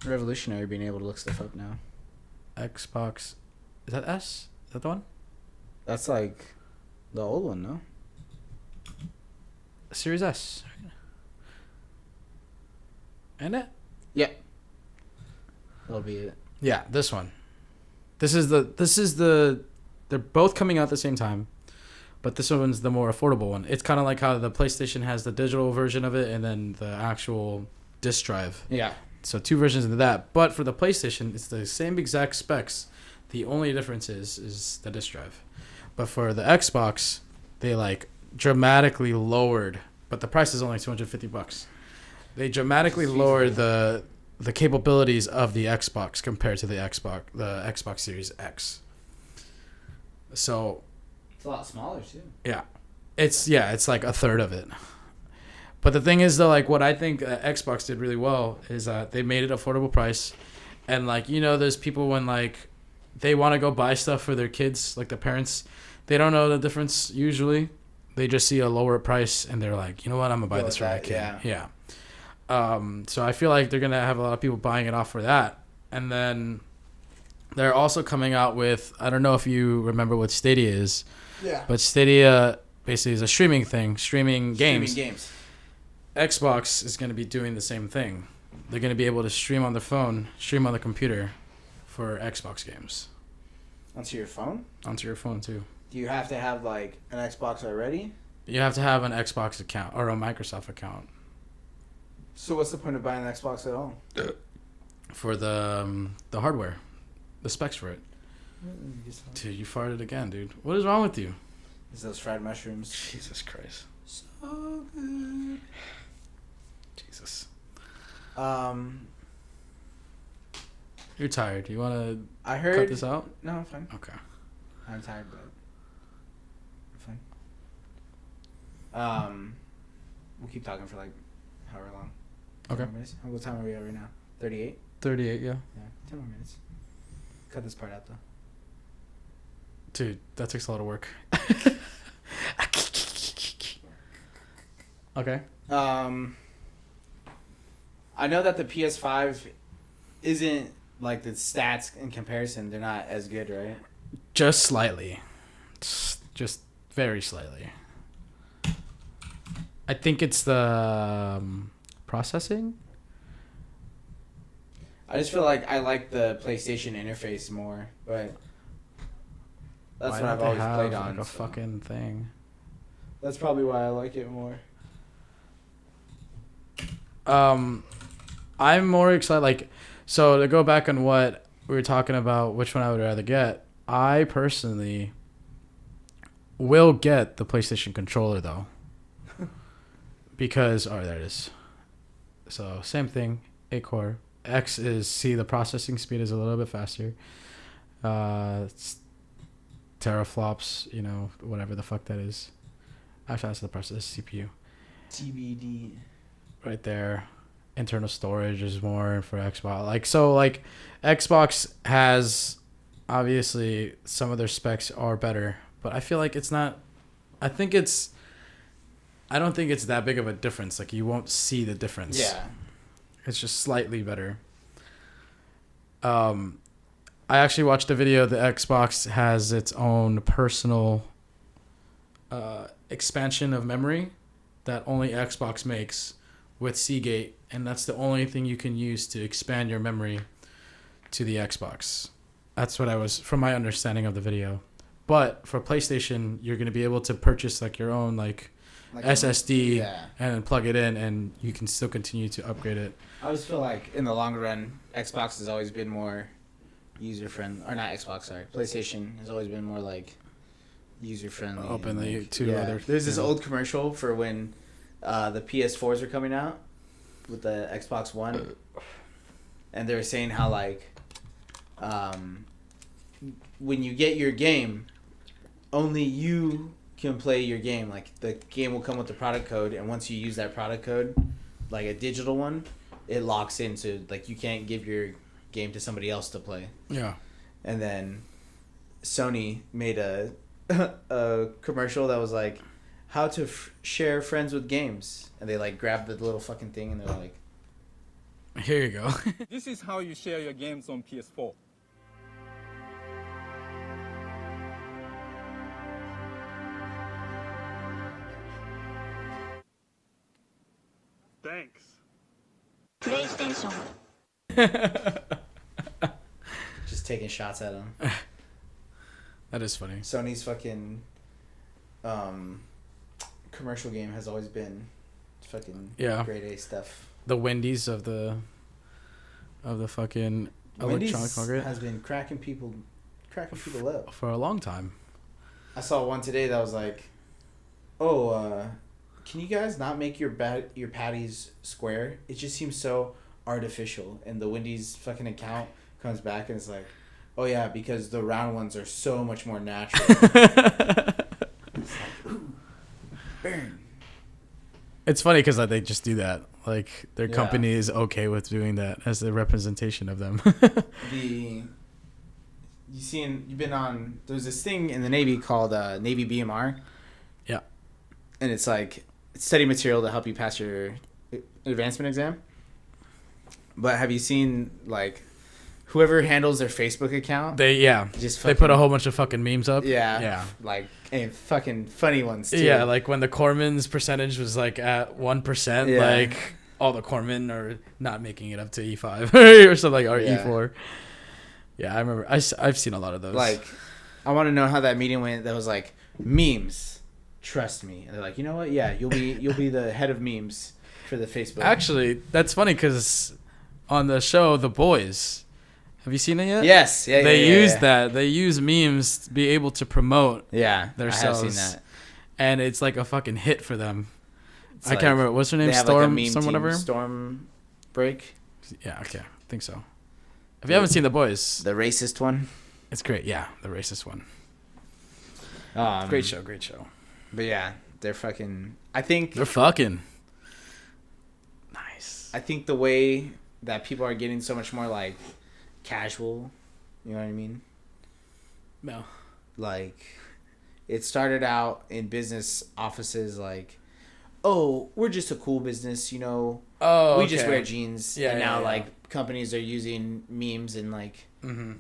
revolutionary being able to look stuff up now. Xbox. Is that S? Is that the one? That's like the old one, no? Series S. Ain't it? Yeah. That'll be it. Yeah, this one. This is the they're both coming out at the same time, but this one's the more affordable one. It's kind of like how the PlayStation has the digital version of it and then the actual disc drive. Yeah. So two versions of that. But for the PlayStation, it's the same exact specs. The only difference is the disc drive. But for the Xbox, they like dramatically lowered, but the price is only $250. They dramatically lowered the capabilities of the Xbox compared to the Xbox Series X. So it's a lot smaller too. Yeah. It's like a third of it. But the thing is, though, like what I think Xbox did really well is they made it affordable price, and like there's people when like they want to go buy stuff for their kids, like the parents, they don't know the difference usually. They just see a lower price and they're like, you know what, I'm gonna buy this for my kid. Yeah. So I feel like they're gonna have a lot of people buying it off for that, and then they're also coming out with, I don't know if you remember what Stadia is. Yeah. But Stadia basically is a streaming thing, streaming games. Xbox is going to be doing the same thing. They're going to be able to stream on the phone, stream on the computer for Xbox games. Onto your phone? Onto your phone, too. Do you have to have, like, an Xbox already? You have to have an Xbox account or a Microsoft account. So what's the point of buying an Xbox at all? For the hardware. The specs for it. Dude, you farted again, dude. What is wrong with you? It's those fried mushrooms. Jesus Christ. So good. Jesus. You're tired. You want to cut this out? No, I'm fine. Okay. I'm tired, but I'm fine. We'll keep talking for like however long. Okay. 10 more minutes. What time are we at right now? 38? 38, yeah. Yeah, 10 more minutes. Cut this part out, though. Dude, that takes a lot of work. Okay. I know that the PS5 isn't like the stats in comparison. They're not as good, right? Just slightly. Just very slightly. I think it's the processing. I just feel like I like the PlayStation interface more, but that's what I've always played on. Like a fucking thing. That's probably why I like it more. I'm more excited. Like, so to go back on what we were talking about, which one I would rather get. I personally will get the PlayStation controller though, because there it is. So same thing, 8-core. X is the processing speed is a little bit faster. It's teraflops, whatever the fuck that is. Actually, that's the process CPU. TBD. Right there. Internal storage is more for Xbox. Xbox has obviously some of their specs are better, but I feel like it's not. I don't think it's that big of a difference. Like you won't see the difference. Yeah. It's just slightly better. I actually watched a video. The Xbox has its own personal expansion of memory that only Xbox makes with Seagate, and that's the only thing you can use to expand your memory to the Xbox. That's what from my understanding of the video. But for PlayStation, you're going to be able to purchase your own SSD and plug it in, and you can still continue to upgrade it. I just feel like in the long run, Xbox has always been more user friendly, or not Xbox, sorry, PlayStation has always been more user friendly, openly to other. There's this old commercial for when the PS4s were coming out with the Xbox One, and they were saying how when you get your game, only you can play your game. The game will come with the product code, and once you use that product code, a digital one, it locks in, so you can't give your game to somebody else to play. Yeah. And then Sony made a commercial that was how to share friends with games, and they grabbed the little fucking thing and they're here you go. This is how you share your games on PS4. Thanks. PlayStation. just taking shots at them. That is funny. Sony's fucking commercial game has always been fucking grade A stuff. The Wendy's of the fucking electronic market has been cracking people up for a long time. I saw one today that was can you guys not make your patties square? It just seems so artificial. And the Wendy's fucking account comes back and it's oh yeah, because the round ones are so much more natural. Ooh, burn. It's funny because they just do that. Their company is okay with doing that as a representation of them. You've been on, there's this thing in the Navy called Navy BMR. Yeah. And it's it's study material to help you pass your advancement exam. But have you seen whoever handles their Facebook account? They put a whole bunch of fucking memes up. Yeah. And fucking funny ones too. Yeah, when the corpsmen's percentage was at 1%, all the corpsmen are not making it up to E5 or something, or E4. Yeah, I remember. I've seen a lot of those. I want to know how that meeting went. That was memes. Trust me. And they're you know what? Yeah, you'll be the head of memes for the Facebook. Actually, that's funny because on the show The Boys, have you seen it yet? Yes. Yeah. They use that. They use memes to be able to promote. Their selves. I have seen that. And it's a fucking hit for them. I can't remember. What's her name? Storm? Whatever? Storm Break? Yeah, okay. I think so. If you haven't seen The Boys. The racist one? It's great. Yeah, the racist one. Great show. But yeah, they're fucking... I think... They're fucking... Nice. I think the way that people are getting so much more, casual, you know what I mean? No. It started out in business offices oh, we're just a cool business, we just wear jeans. Yeah, and now, companies are using memes and,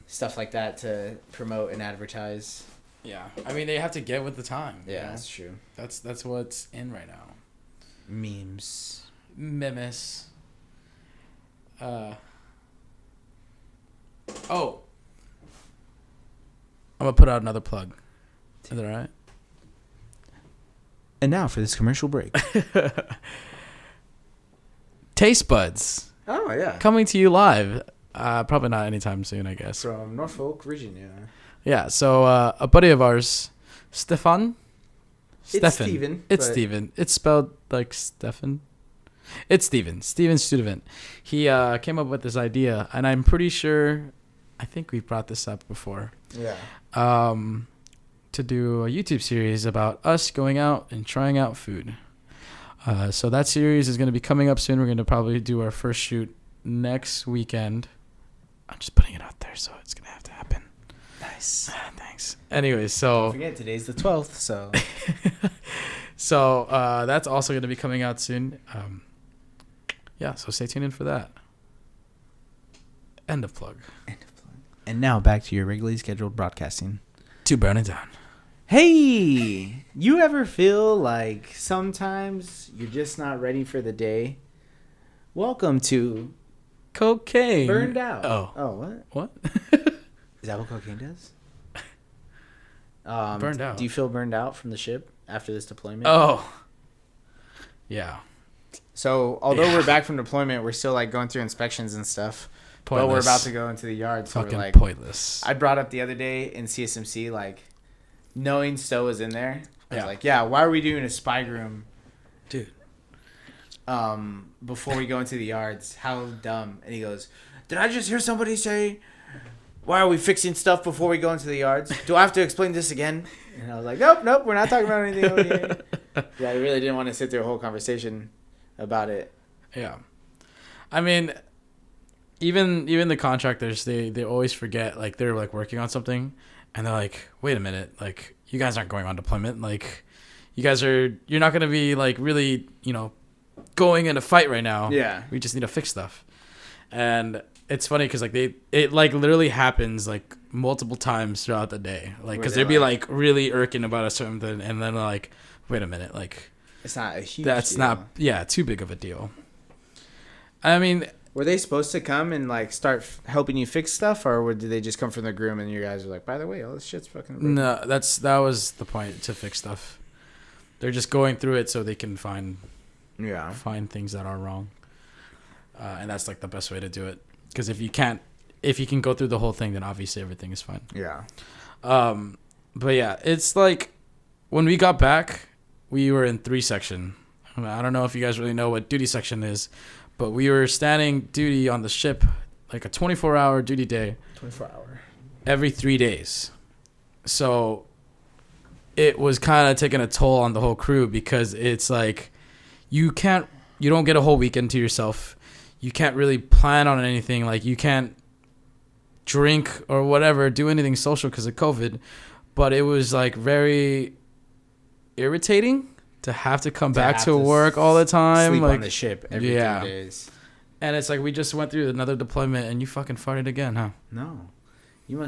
stuff like that to promote and advertise. Yeah. I mean, they have to get with the time. Yeah, that's true. That's what's in right now. Memes. Memes. I'm gonna put out another plug. Is that all right? And now for this commercial break. Taste Buds. Oh, yeah. Coming to you live. Probably not anytime soon, I guess. From Norfolk, Virginia. Yeah, so a buddy of ours, Stefan, Stefan. Steven, It's but- Steven. It's spelled like Stefan. It's Steven. Steven Studevant. He came up with this idea, and I'm pretty sure, I think we brought this up before. Yeah. To do a YouTube series about us going out and trying out food. So that series is going to be coming up soon. We're going to probably do our first shoot next weekend. I'm just putting it out there, so it's going to have to happen. Nice. Thanks. Anyways, so Don't forget, today's the 12th, so. so that's also going to be coming out soon. Yeah, so stay tuned in for that. End of plug. And now back to your regularly scheduled broadcasting. To burn it down. Hey, you ever feel like sometimes you're just not ready for the day? Welcome to Cocaine. Burned Out. Oh. What? What? Is that what cocaine does? Burned out. Do you feel burned out from the ship after this deployment? Oh. Yeah. So, although we're back from deployment, we're still like going through inspections and stuff. Pointless. But we're about to go into the yard. So Fucking we're like, pointless. I brought up the other day in CSMC, like, knowing Stowe was in there. I was Yeah. like, yeah, why are we doing a spy room? Dude. Before we go into the yards? How dumb. And he goes, did I just hear somebody say, why are we fixing stuff before we go into the yards? Do I have to explain this again? And I was like, nope, we're not talking about anything over here. Yeah, I really didn't want to sit through a whole conversation about it. Yeah. I mean, even the contractors, they always forget, like, they're like working on something and they're like, wait a minute, like, you guys aren't going on deployment, like, you're not going to be like really, going in a fight right now. Yeah. We just need to fix stuff. And it's funny because like it like literally happens like multiple times throughout the day, like, because they'd be like really irking about a certain thing, and then like, wait a minute, like, It's not a huge that's deal. not too big of a deal. I mean, Were they supposed to come and like start helping you fix stuff, or did they just come from the groom and you guys were like, by the way, all this shit's fucking broken? no, that was the point, to fix stuff. They're just going through it so they can find things that are wrong, and that's like the best way to do it. Because if you can go through the whole thing, then obviously everything is fine. Yeah. But yeah, it's like when we got back, we were in 3 section. I don't know if you guys really know what duty section is, but we were standing duty on the ship, like a 24-hour duty day. 24-hour. Every 3 days. So it was kind of taking a toll on the whole crew, because it's like you don't get a whole weekend to yourself. You can't really plan on anything. Like, you can't drink or whatever, do anything social because of COVID. But it was like very irritating to have to come back to work all the time. Sleep like, on the ship every 3 days. And it's like we just went through another deployment and you fucking farted again, huh? No.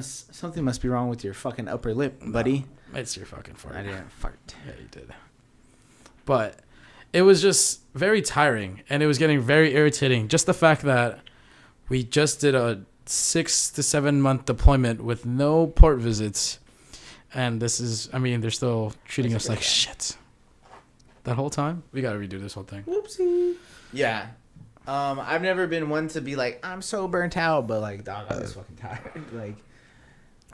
Something must be wrong with your fucking upper lip, buddy. It's your fucking fart. I didn't fart. Yeah, you did. But it was just very tiring, and it was getting very irritating. Just the fact that we just did a 6 to 7 month deployment with no port visits, and they're still treating us like shit. That whole time, we gotta redo this whole thing. Whoopsie. Yeah. I've never been one to be like, I'm so burnt out, but like, dog, I was fucking tired. Like,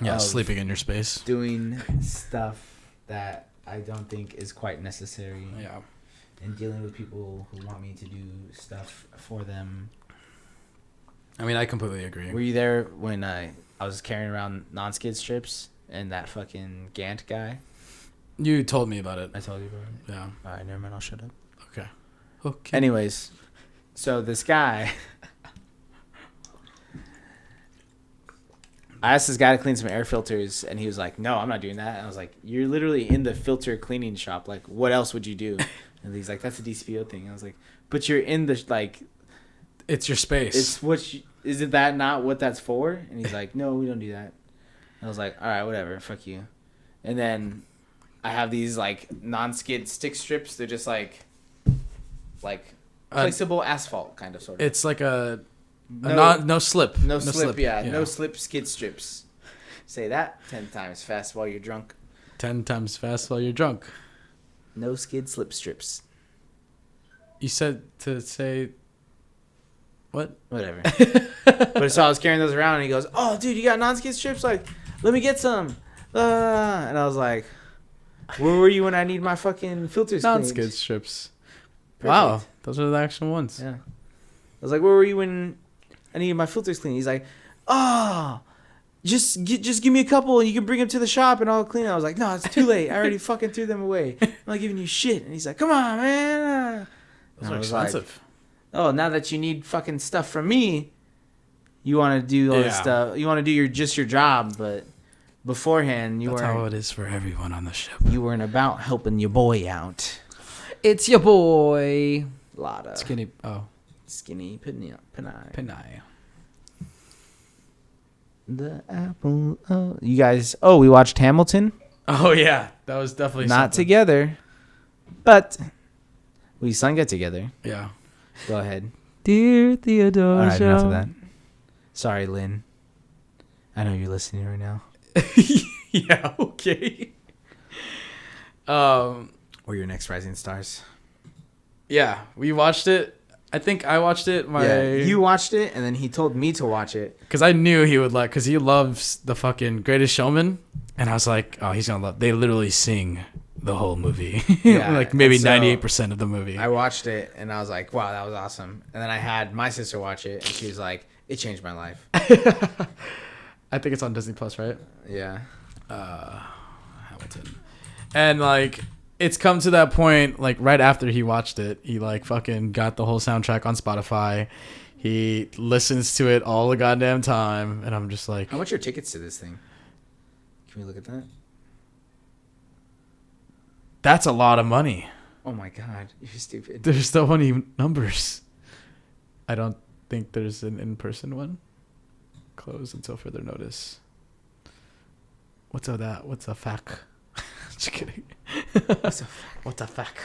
Yeah, of sleeping in your space. doing stuff that I don't think is quite necessary. Yeah. And dealing with people who want me to do stuff for them. I mean, I completely agree. Were you there when I was carrying around non-skid strips and that fucking Gant guy? You told me about it. I told you about it. Yeah. All right, never mind. I'll shut up. Okay. Okay. Anyways, so this guy, I asked this guy to clean some air filters, and he was like, no, I'm not doing that. And I was like, you're literally in the filter cleaning shop. Like, what else would you do? And he's like, that's a DCPO thing. I was like, but you're in the, like, It's your space. it's what, isn't that not what that's for? And he's like, no, we don't do that. And I was like, all right, whatever, fuck you. And then I have these, like, non-skid stick strips. They're just, like placeable asphalt, kind of, sort of. It's like no slip. No slip, yeah. Yeah. No slip skid strips. Say that 10 times fast while you're drunk. 10 times fast while you're drunk. No skid slip strips. You said to say what? Whatever. But so I was carrying those around, and he goes, oh, dude, you got non-skid strips? Like, let me get some. And I was like, Where were you when I need my fucking filters cleaned? Non-skid strips. Perfect. Wow, those are the actual ones. Yeah. I was like, where were you when I needed my filters cleaned? He's like, oh, just give me a couple and you can bring them to the shop and I'll clean it. I was like, no, it's too late. I already fucking threw them away. I'm not giving you shit. And he's like, come on, man. Those And are I was like, expensive. oh, now that you need fucking stuff from me, you want to do all this stuff. You want to do your job, but beforehand That's how it is for everyone on the ship. you weren't about helping your boy out. It's your boy. Lata. Skinny Panai. Panai. The apple. Oh, you guys. Oh, we watched Hamilton. Oh yeah, that was definitely Not something. together, but we sung it together. Yeah. Go ahead. Dear Theodore. All right, enough of that. Sorry, Lynn. I know you're listening right now. Yeah. Okay. Or your next Rising Stars. Yeah, we watched it. I think I watched it. You watched it, and then he told me to watch it. Because I knew he would like, because he loves the fucking Greatest Showman, and I was like, oh, he's gonna love. They literally sing the whole movie, Yeah, like maybe and so 98% of the movie. I watched it, and I was like, wow, that was awesome. And then I had my sister watch it, and she was like, it changed my life. I think it's on Disney Plus, right? Yeah. Hamilton. And like, it's come to that point, like right after he watched it, he like fucking got the whole soundtrack on Spotify. He listens to it all the goddamn time, and I'm just like, How much are tickets to this thing? Can we look at that? that's a lot of money. Oh my god, you're stupid. There's so many numbers. I don't think there's an in-person one. Closed until further notice. What's a that? What's a fac? Just kidding. What's a fac?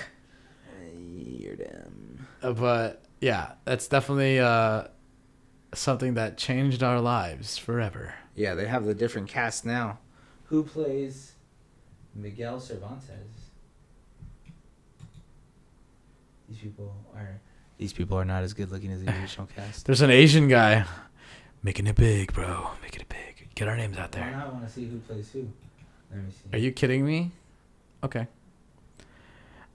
You're dumb. But yeah, that's definitely something that changed our lives forever. Yeah, they have the different cast now. Who plays Miguel Cervantes? These people are not as good looking as the original cast. There's an Asian guy making it big, bro. Making it big. Get our names out there. I want to see who plays who. Let me see. Are you kidding me? Okay.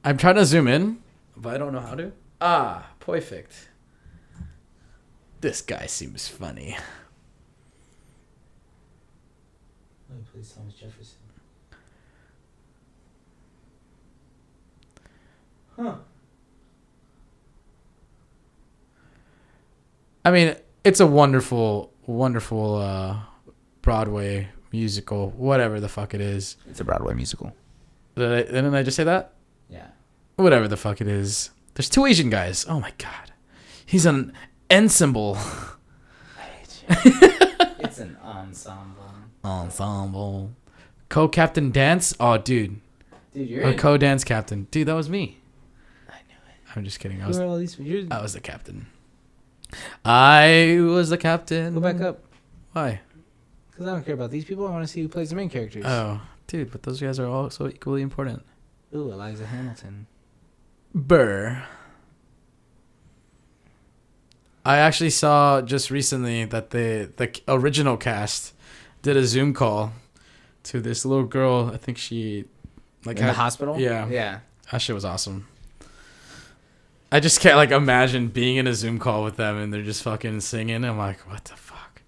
I'm trying to zoom in, but I don't know how to. Ah, perfect. This guy seems funny. Who plays Thomas Jefferson? Huh. I mean, it's a wonderful, wonderful Broadway musical, whatever the fuck it is. It's a Broadway musical. Didn't I just say that? Yeah. Whatever the fuck it is. There's two Asian guys. Oh my god. He's an ensemble. I hate you. It's an ensemble. Ensemble. Co-captain dance? Oh, dude. Dude, you're Or in. co-dance captain. Dude, that was me. I knew it. I'm just kidding. Who are all these? I was the captain. I was the captain. Go back up. Why? Because I don't care about these people. I want to see who plays the main characters. Oh, dude, but those guys are all so equally important. Ooh, Eliza Hamilton. Burr. I actually saw just recently that the original cast did a Zoom call to this little girl. I think she like In the hospital? Yeah. Yeah. That shit was awesome. I just can't like imagine being in a Zoom call with them and they're just fucking singing. I'm like, what the fuck,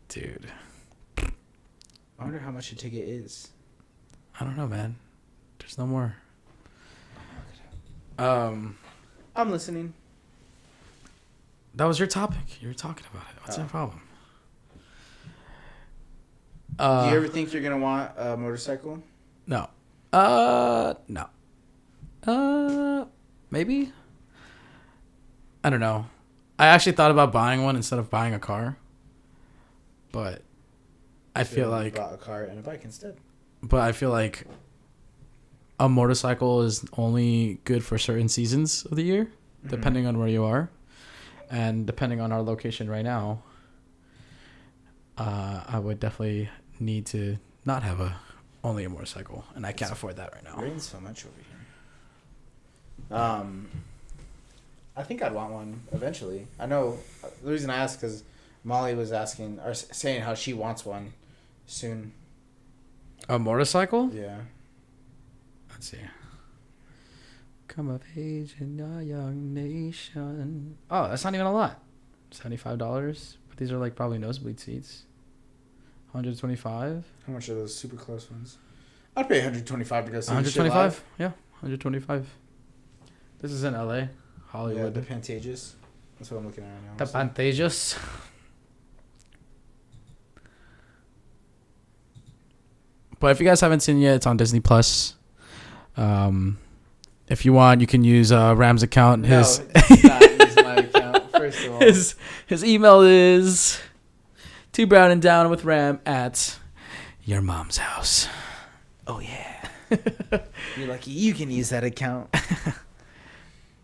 dude? I wonder how much a ticket is. I don't know, man. There's no more. I'm listening. That was your topic. You were talking about it. What's your problem? Do you ever think you're gonna want a motorcycle? No. No. Maybe. I don't know. I actually thought about buying one instead of buying a car. But I feel like bought a car and a bike instead. But I feel like a motorcycle is only good for certain seasons of the year, depending on where you are. And depending on our location right now, I would definitely need to not have only a motorcycle. And I can't afford that right now. It rains so much over here. I think I'd want one eventually. I know the reason I asked because Molly was asking or saying how she wants one soon. A motorcycle? Yeah. Let's see. Come of age in a young nation. Oh, that's not even a lot. $75. But these are like probably nosebleed seats. $125. How much are those super close ones? I'd pay $125 to go see $125. Yeah, $125. This is in LA, Hollywood. Yeah, the Pantages. That's what I'm looking at right now. The Pantages. But if you guys haven't seen it yet, it's on Disney Plus. If you want, you can use Ram's account. No, it's not using my account, first of all. His email is twobrownanddown with Ram at your mom's house. Oh, yeah. You're lucky you can use that account.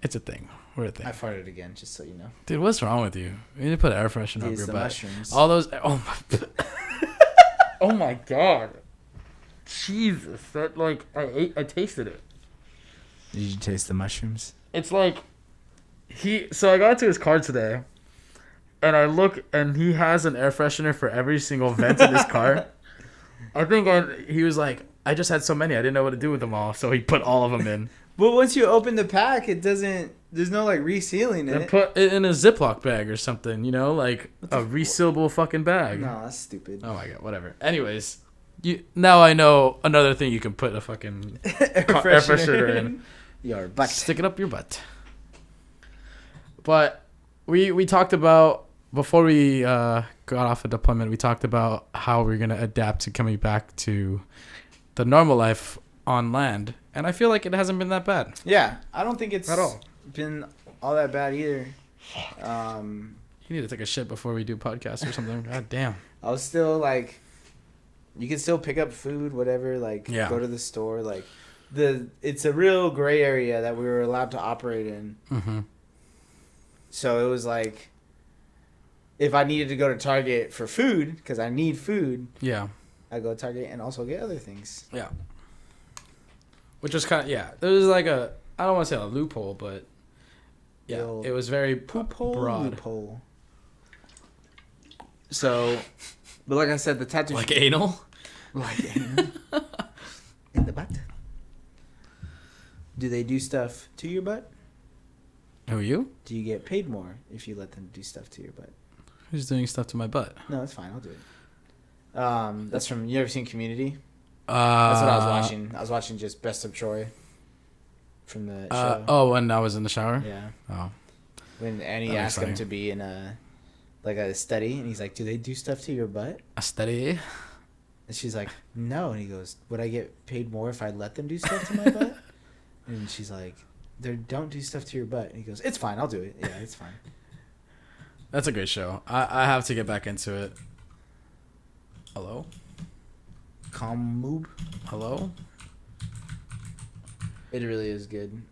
It's a thing. We're a thing. I farted again, just so you know. Dude, what's wrong with you? You need to put air freshener up your butt. Mushrooms. All those. Oh my. Oh my god. Jesus, that like I tasted it. Did you taste the mushrooms? It's like so I got to his car today and I look and he has an air freshener for every single vent in his car. I think he was like, I just had so many, I didn't know what to do with them all, so he put all of them in. But once you open the pack, it doesn't. There's no like resealing And it. put it in a Ziploc bag or something, you know, like a resealable fucking bag. No, that's stupid. Oh my god, whatever. Anyways, now I know another thing you can put a fucking air freshener in. Your butt. Stick it up your butt. But we talked about, before we got off of deployment, we talked about how we're going to adapt to coming back to the normal life on land. And I feel like it hasn't been that bad. Yeah, I don't think it's at all been all that bad either. You need to take a shit before we do podcasts or something. God damn. I was still like, you can still pick up food, whatever, like go to the store, like it's a real gray area that we were allowed to operate in. Mm-hmm. So it was like, if I needed to go to Target for food, because I need food, I go to Target and also get other things. Yeah. Which was kind of, there was like I don't want to say a loophole, but it was very broad. Loophole. So, but like I said, the tattoo... Like anal? Like anal. In the butt. Do they do stuff to your butt? Who are you? Do you get paid more if you let them do stuff to your butt? Who's doing stuff to my butt? No, that's fine. I'll do it. That's from... You ever seen Community? That's what I was watching. I was watching just Best of Troy from the show. When I was in the shower? Yeah. Oh. When Annie asked him to be in a study, and he's like, do they do stuff to your butt? A study? And she's like, no. And he goes, would I get paid more if I let them do stuff to my butt? And she's like, they don't do stuff to your butt. And he goes, it's fine. I'll do it. Yeah, it's fine. That's a great show. I have to get back into it. Hello? Moob. Hello? It really is good.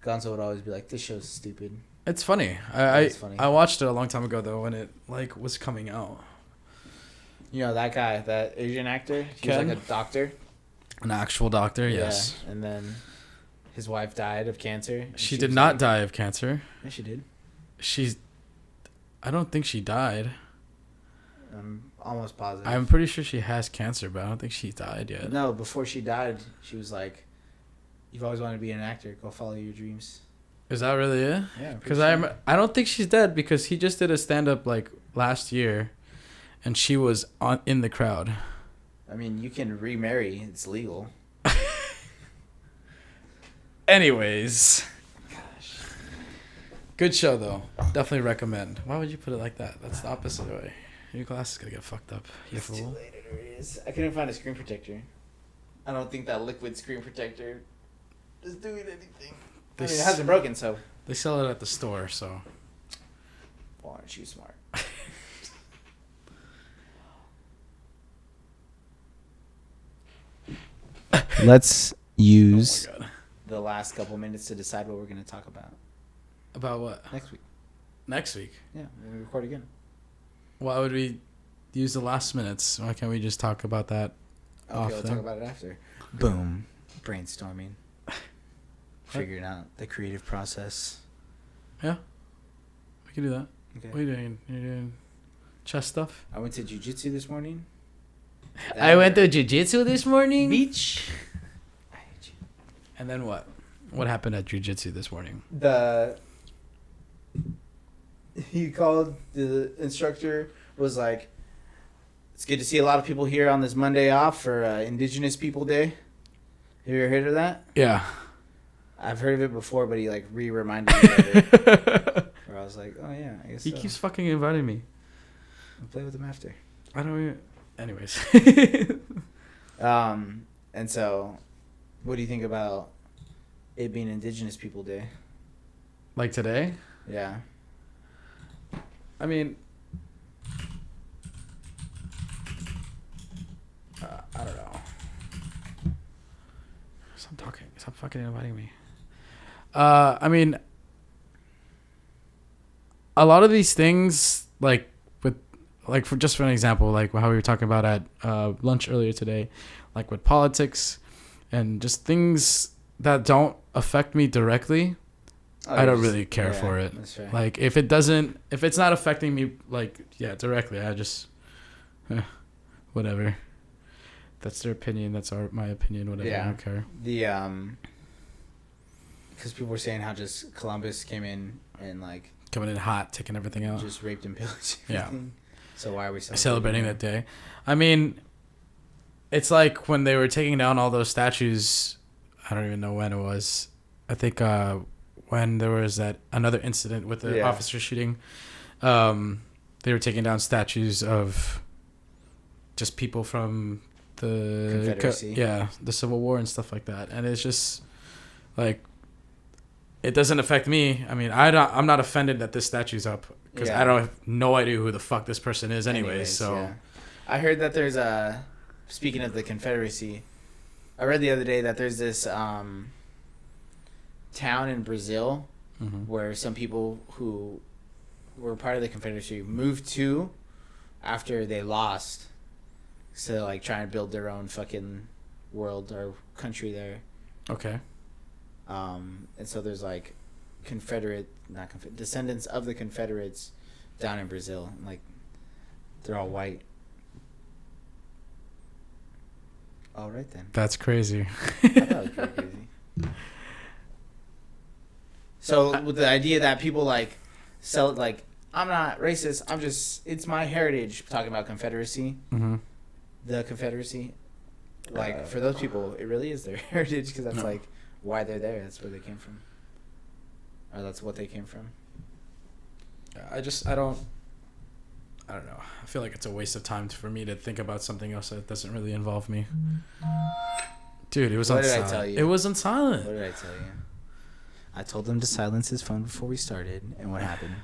Gonzo would always be like, this show's stupid. It's funny. It's funny. I watched it a long time ago, though, when it was coming out. You know, that guy, that Asian actor? He was like a doctor. An actual doctor, yes. Yeah, and then his wife died of cancer. She did not die of cancer. Yeah, she did. I don't think she died. I'm almost positive. I'm pretty sure she has cancer, but I don't think she died yet. No, before she died, she was like, you've always wanted to be an actor. Go follow your dreams. Is that really it? Yeah. Because I don't think she's dead, because he just did a stand-up like last year, and she was in the crowd. I mean, you can remarry. It's legal. Anyways. Gosh. Good show, though. Definitely recommend. Why would you put it like that? That's the opposite way. Your glass is going to get fucked up. You It's fool. too late. It is. I couldn't find a screen protector. I don't think that liquid screen protector is doing anything. I mean, it hasn't broken, so. They sell it at the store, so. Well, aren't you smart? Let's use the last couple minutes to decide what we're going to talk about. About what? Next week. Next week? Yeah, when we record again. Why would we use the last minutes? Why can't we just talk about that? Okay, we'll talk about it after. Boom. Brainstorming. Figuring out the creative process. Yeah. We can do that. Okay. What are you doing? You're doing chest stuff? I went to jiu-jitsu this morning. I went to jiu-jitsu this morning? Beach. And then what? What happened at jiu-jitsu this morning? He called the instructor, was like, it's good to see a lot of people here on this Monday off for Indigenous People Day. Have you ever heard of that? Yeah. I've heard of it before, but he like reminded me of it. Where I was like, oh yeah, I guess He keeps fucking inviting me. I'll play with him after. I don't even... Anyways. And so, what do you think about it being Indigenous People Day? Like today? Yeah. I mean... I don't know. Stop talking. Stop fucking inviting me. I mean... A lot of these things, like, for just for an example, like how we were talking about at lunch earlier today, like with politics and just things that don't affect me directly, I don't really care for it. That's right. Like if it's not affecting me, like, directly, I just, whatever. That's their opinion. That's my opinion. Whatever. Yeah. I don't care. Because people were saying how just Columbus came in and like Coming in hot, taking everything out. just raped and pillaged Yeah. everything. So why are we Celebrating that day? I mean, it's like when they were taking down all those statues. I don't even know when it was. I think when there was that another incident with the officer shooting. They were taking down statues of just people from the Confederacy. the Civil War and stuff like that. And it's just like, it doesn't affect me. I mean, I'm not offended that this statue's up because I don't have no idea who the fuck this person is anyways. So yeah. I heard that there's speaking of the Confederacy, I read the other day that there's this town in Brazil where some people who were part of the Confederacy moved to after they lost, so like trying to build their own fucking world or country there. Okay. And so there's like descendants of the Confederates down in Brazil. Like, they're all white. All right then. That's crazy. I thought it was pretty crazy. So with the idea that people like sell it, like, I'm not racist, it's my heritage, talking about Confederacy, the Confederacy, like, for those people, it really is their heritage, because that's like why they're there. That's where they came from, or that's what they came from. I don't know. I feel like it's a waste of time for me to think about something else that doesn't really involve me. Dude, it was on silent. What did I tell you? It was on silent. What did I tell you? I told him to silence his phone before we started, and what happened?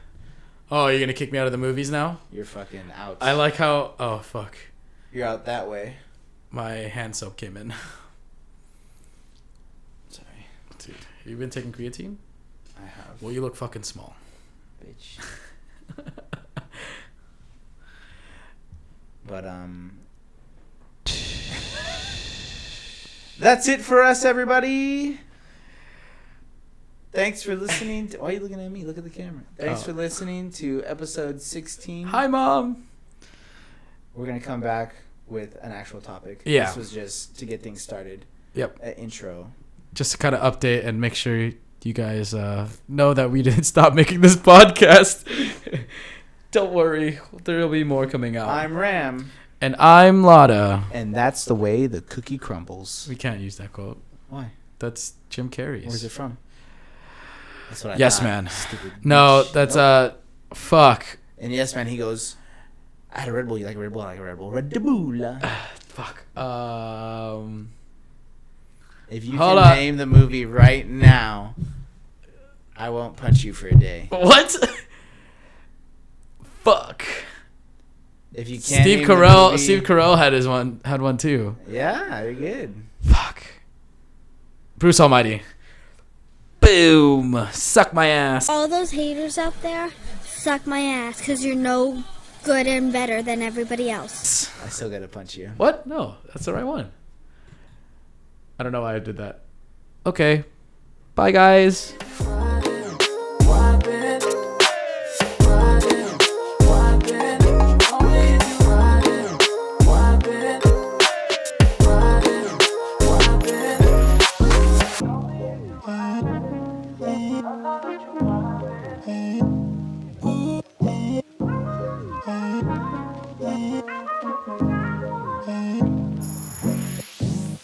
Oh, you're gonna kick me out of the movies now? You're fucking out. I like how... Oh, fuck. You're out that way. My hand soap came in. Sorry. Dude, you been taking creatine? I have. Well, you look fucking small. Bitch. But, that's it for us, everybody. Thanks for listening. Why are you looking at me? Look at the camera. Thanks for listening to episode 16. Hi, Mom. We're going to come back with an actual topic. Yeah. This was just to get things started. Yep. An intro. Just to kind of update and make sure you guys know that we didn't stop making this podcast. Don't worry. There will be more coming out. I'm Ram. And I'm Lata. And that's the way the cookie crumbles. We can't use that quote. Why? That's Jim Carrey's. Where's it from? That's what I Yes, thought. Man. Stupid No, bitch. that's fuck. And Yes Man, he goes, I had a Red Bull. You like a Red Bull? I like a Red Bull. Red Bull. Fuck. If you can name the movie right now, I won't punch you for a day. What? Fuck. If you can't Steve name the Carell. movie- Steve Carell had one too. Yeah, you're good. Fuck. Bruce Almighty. Boom. Suck my ass. All those haters out there, suck my ass, because you're no good and better than everybody else. I still gotta punch you. What? No, that's the right one. I don't know why I did that. Okay. Bye, guys.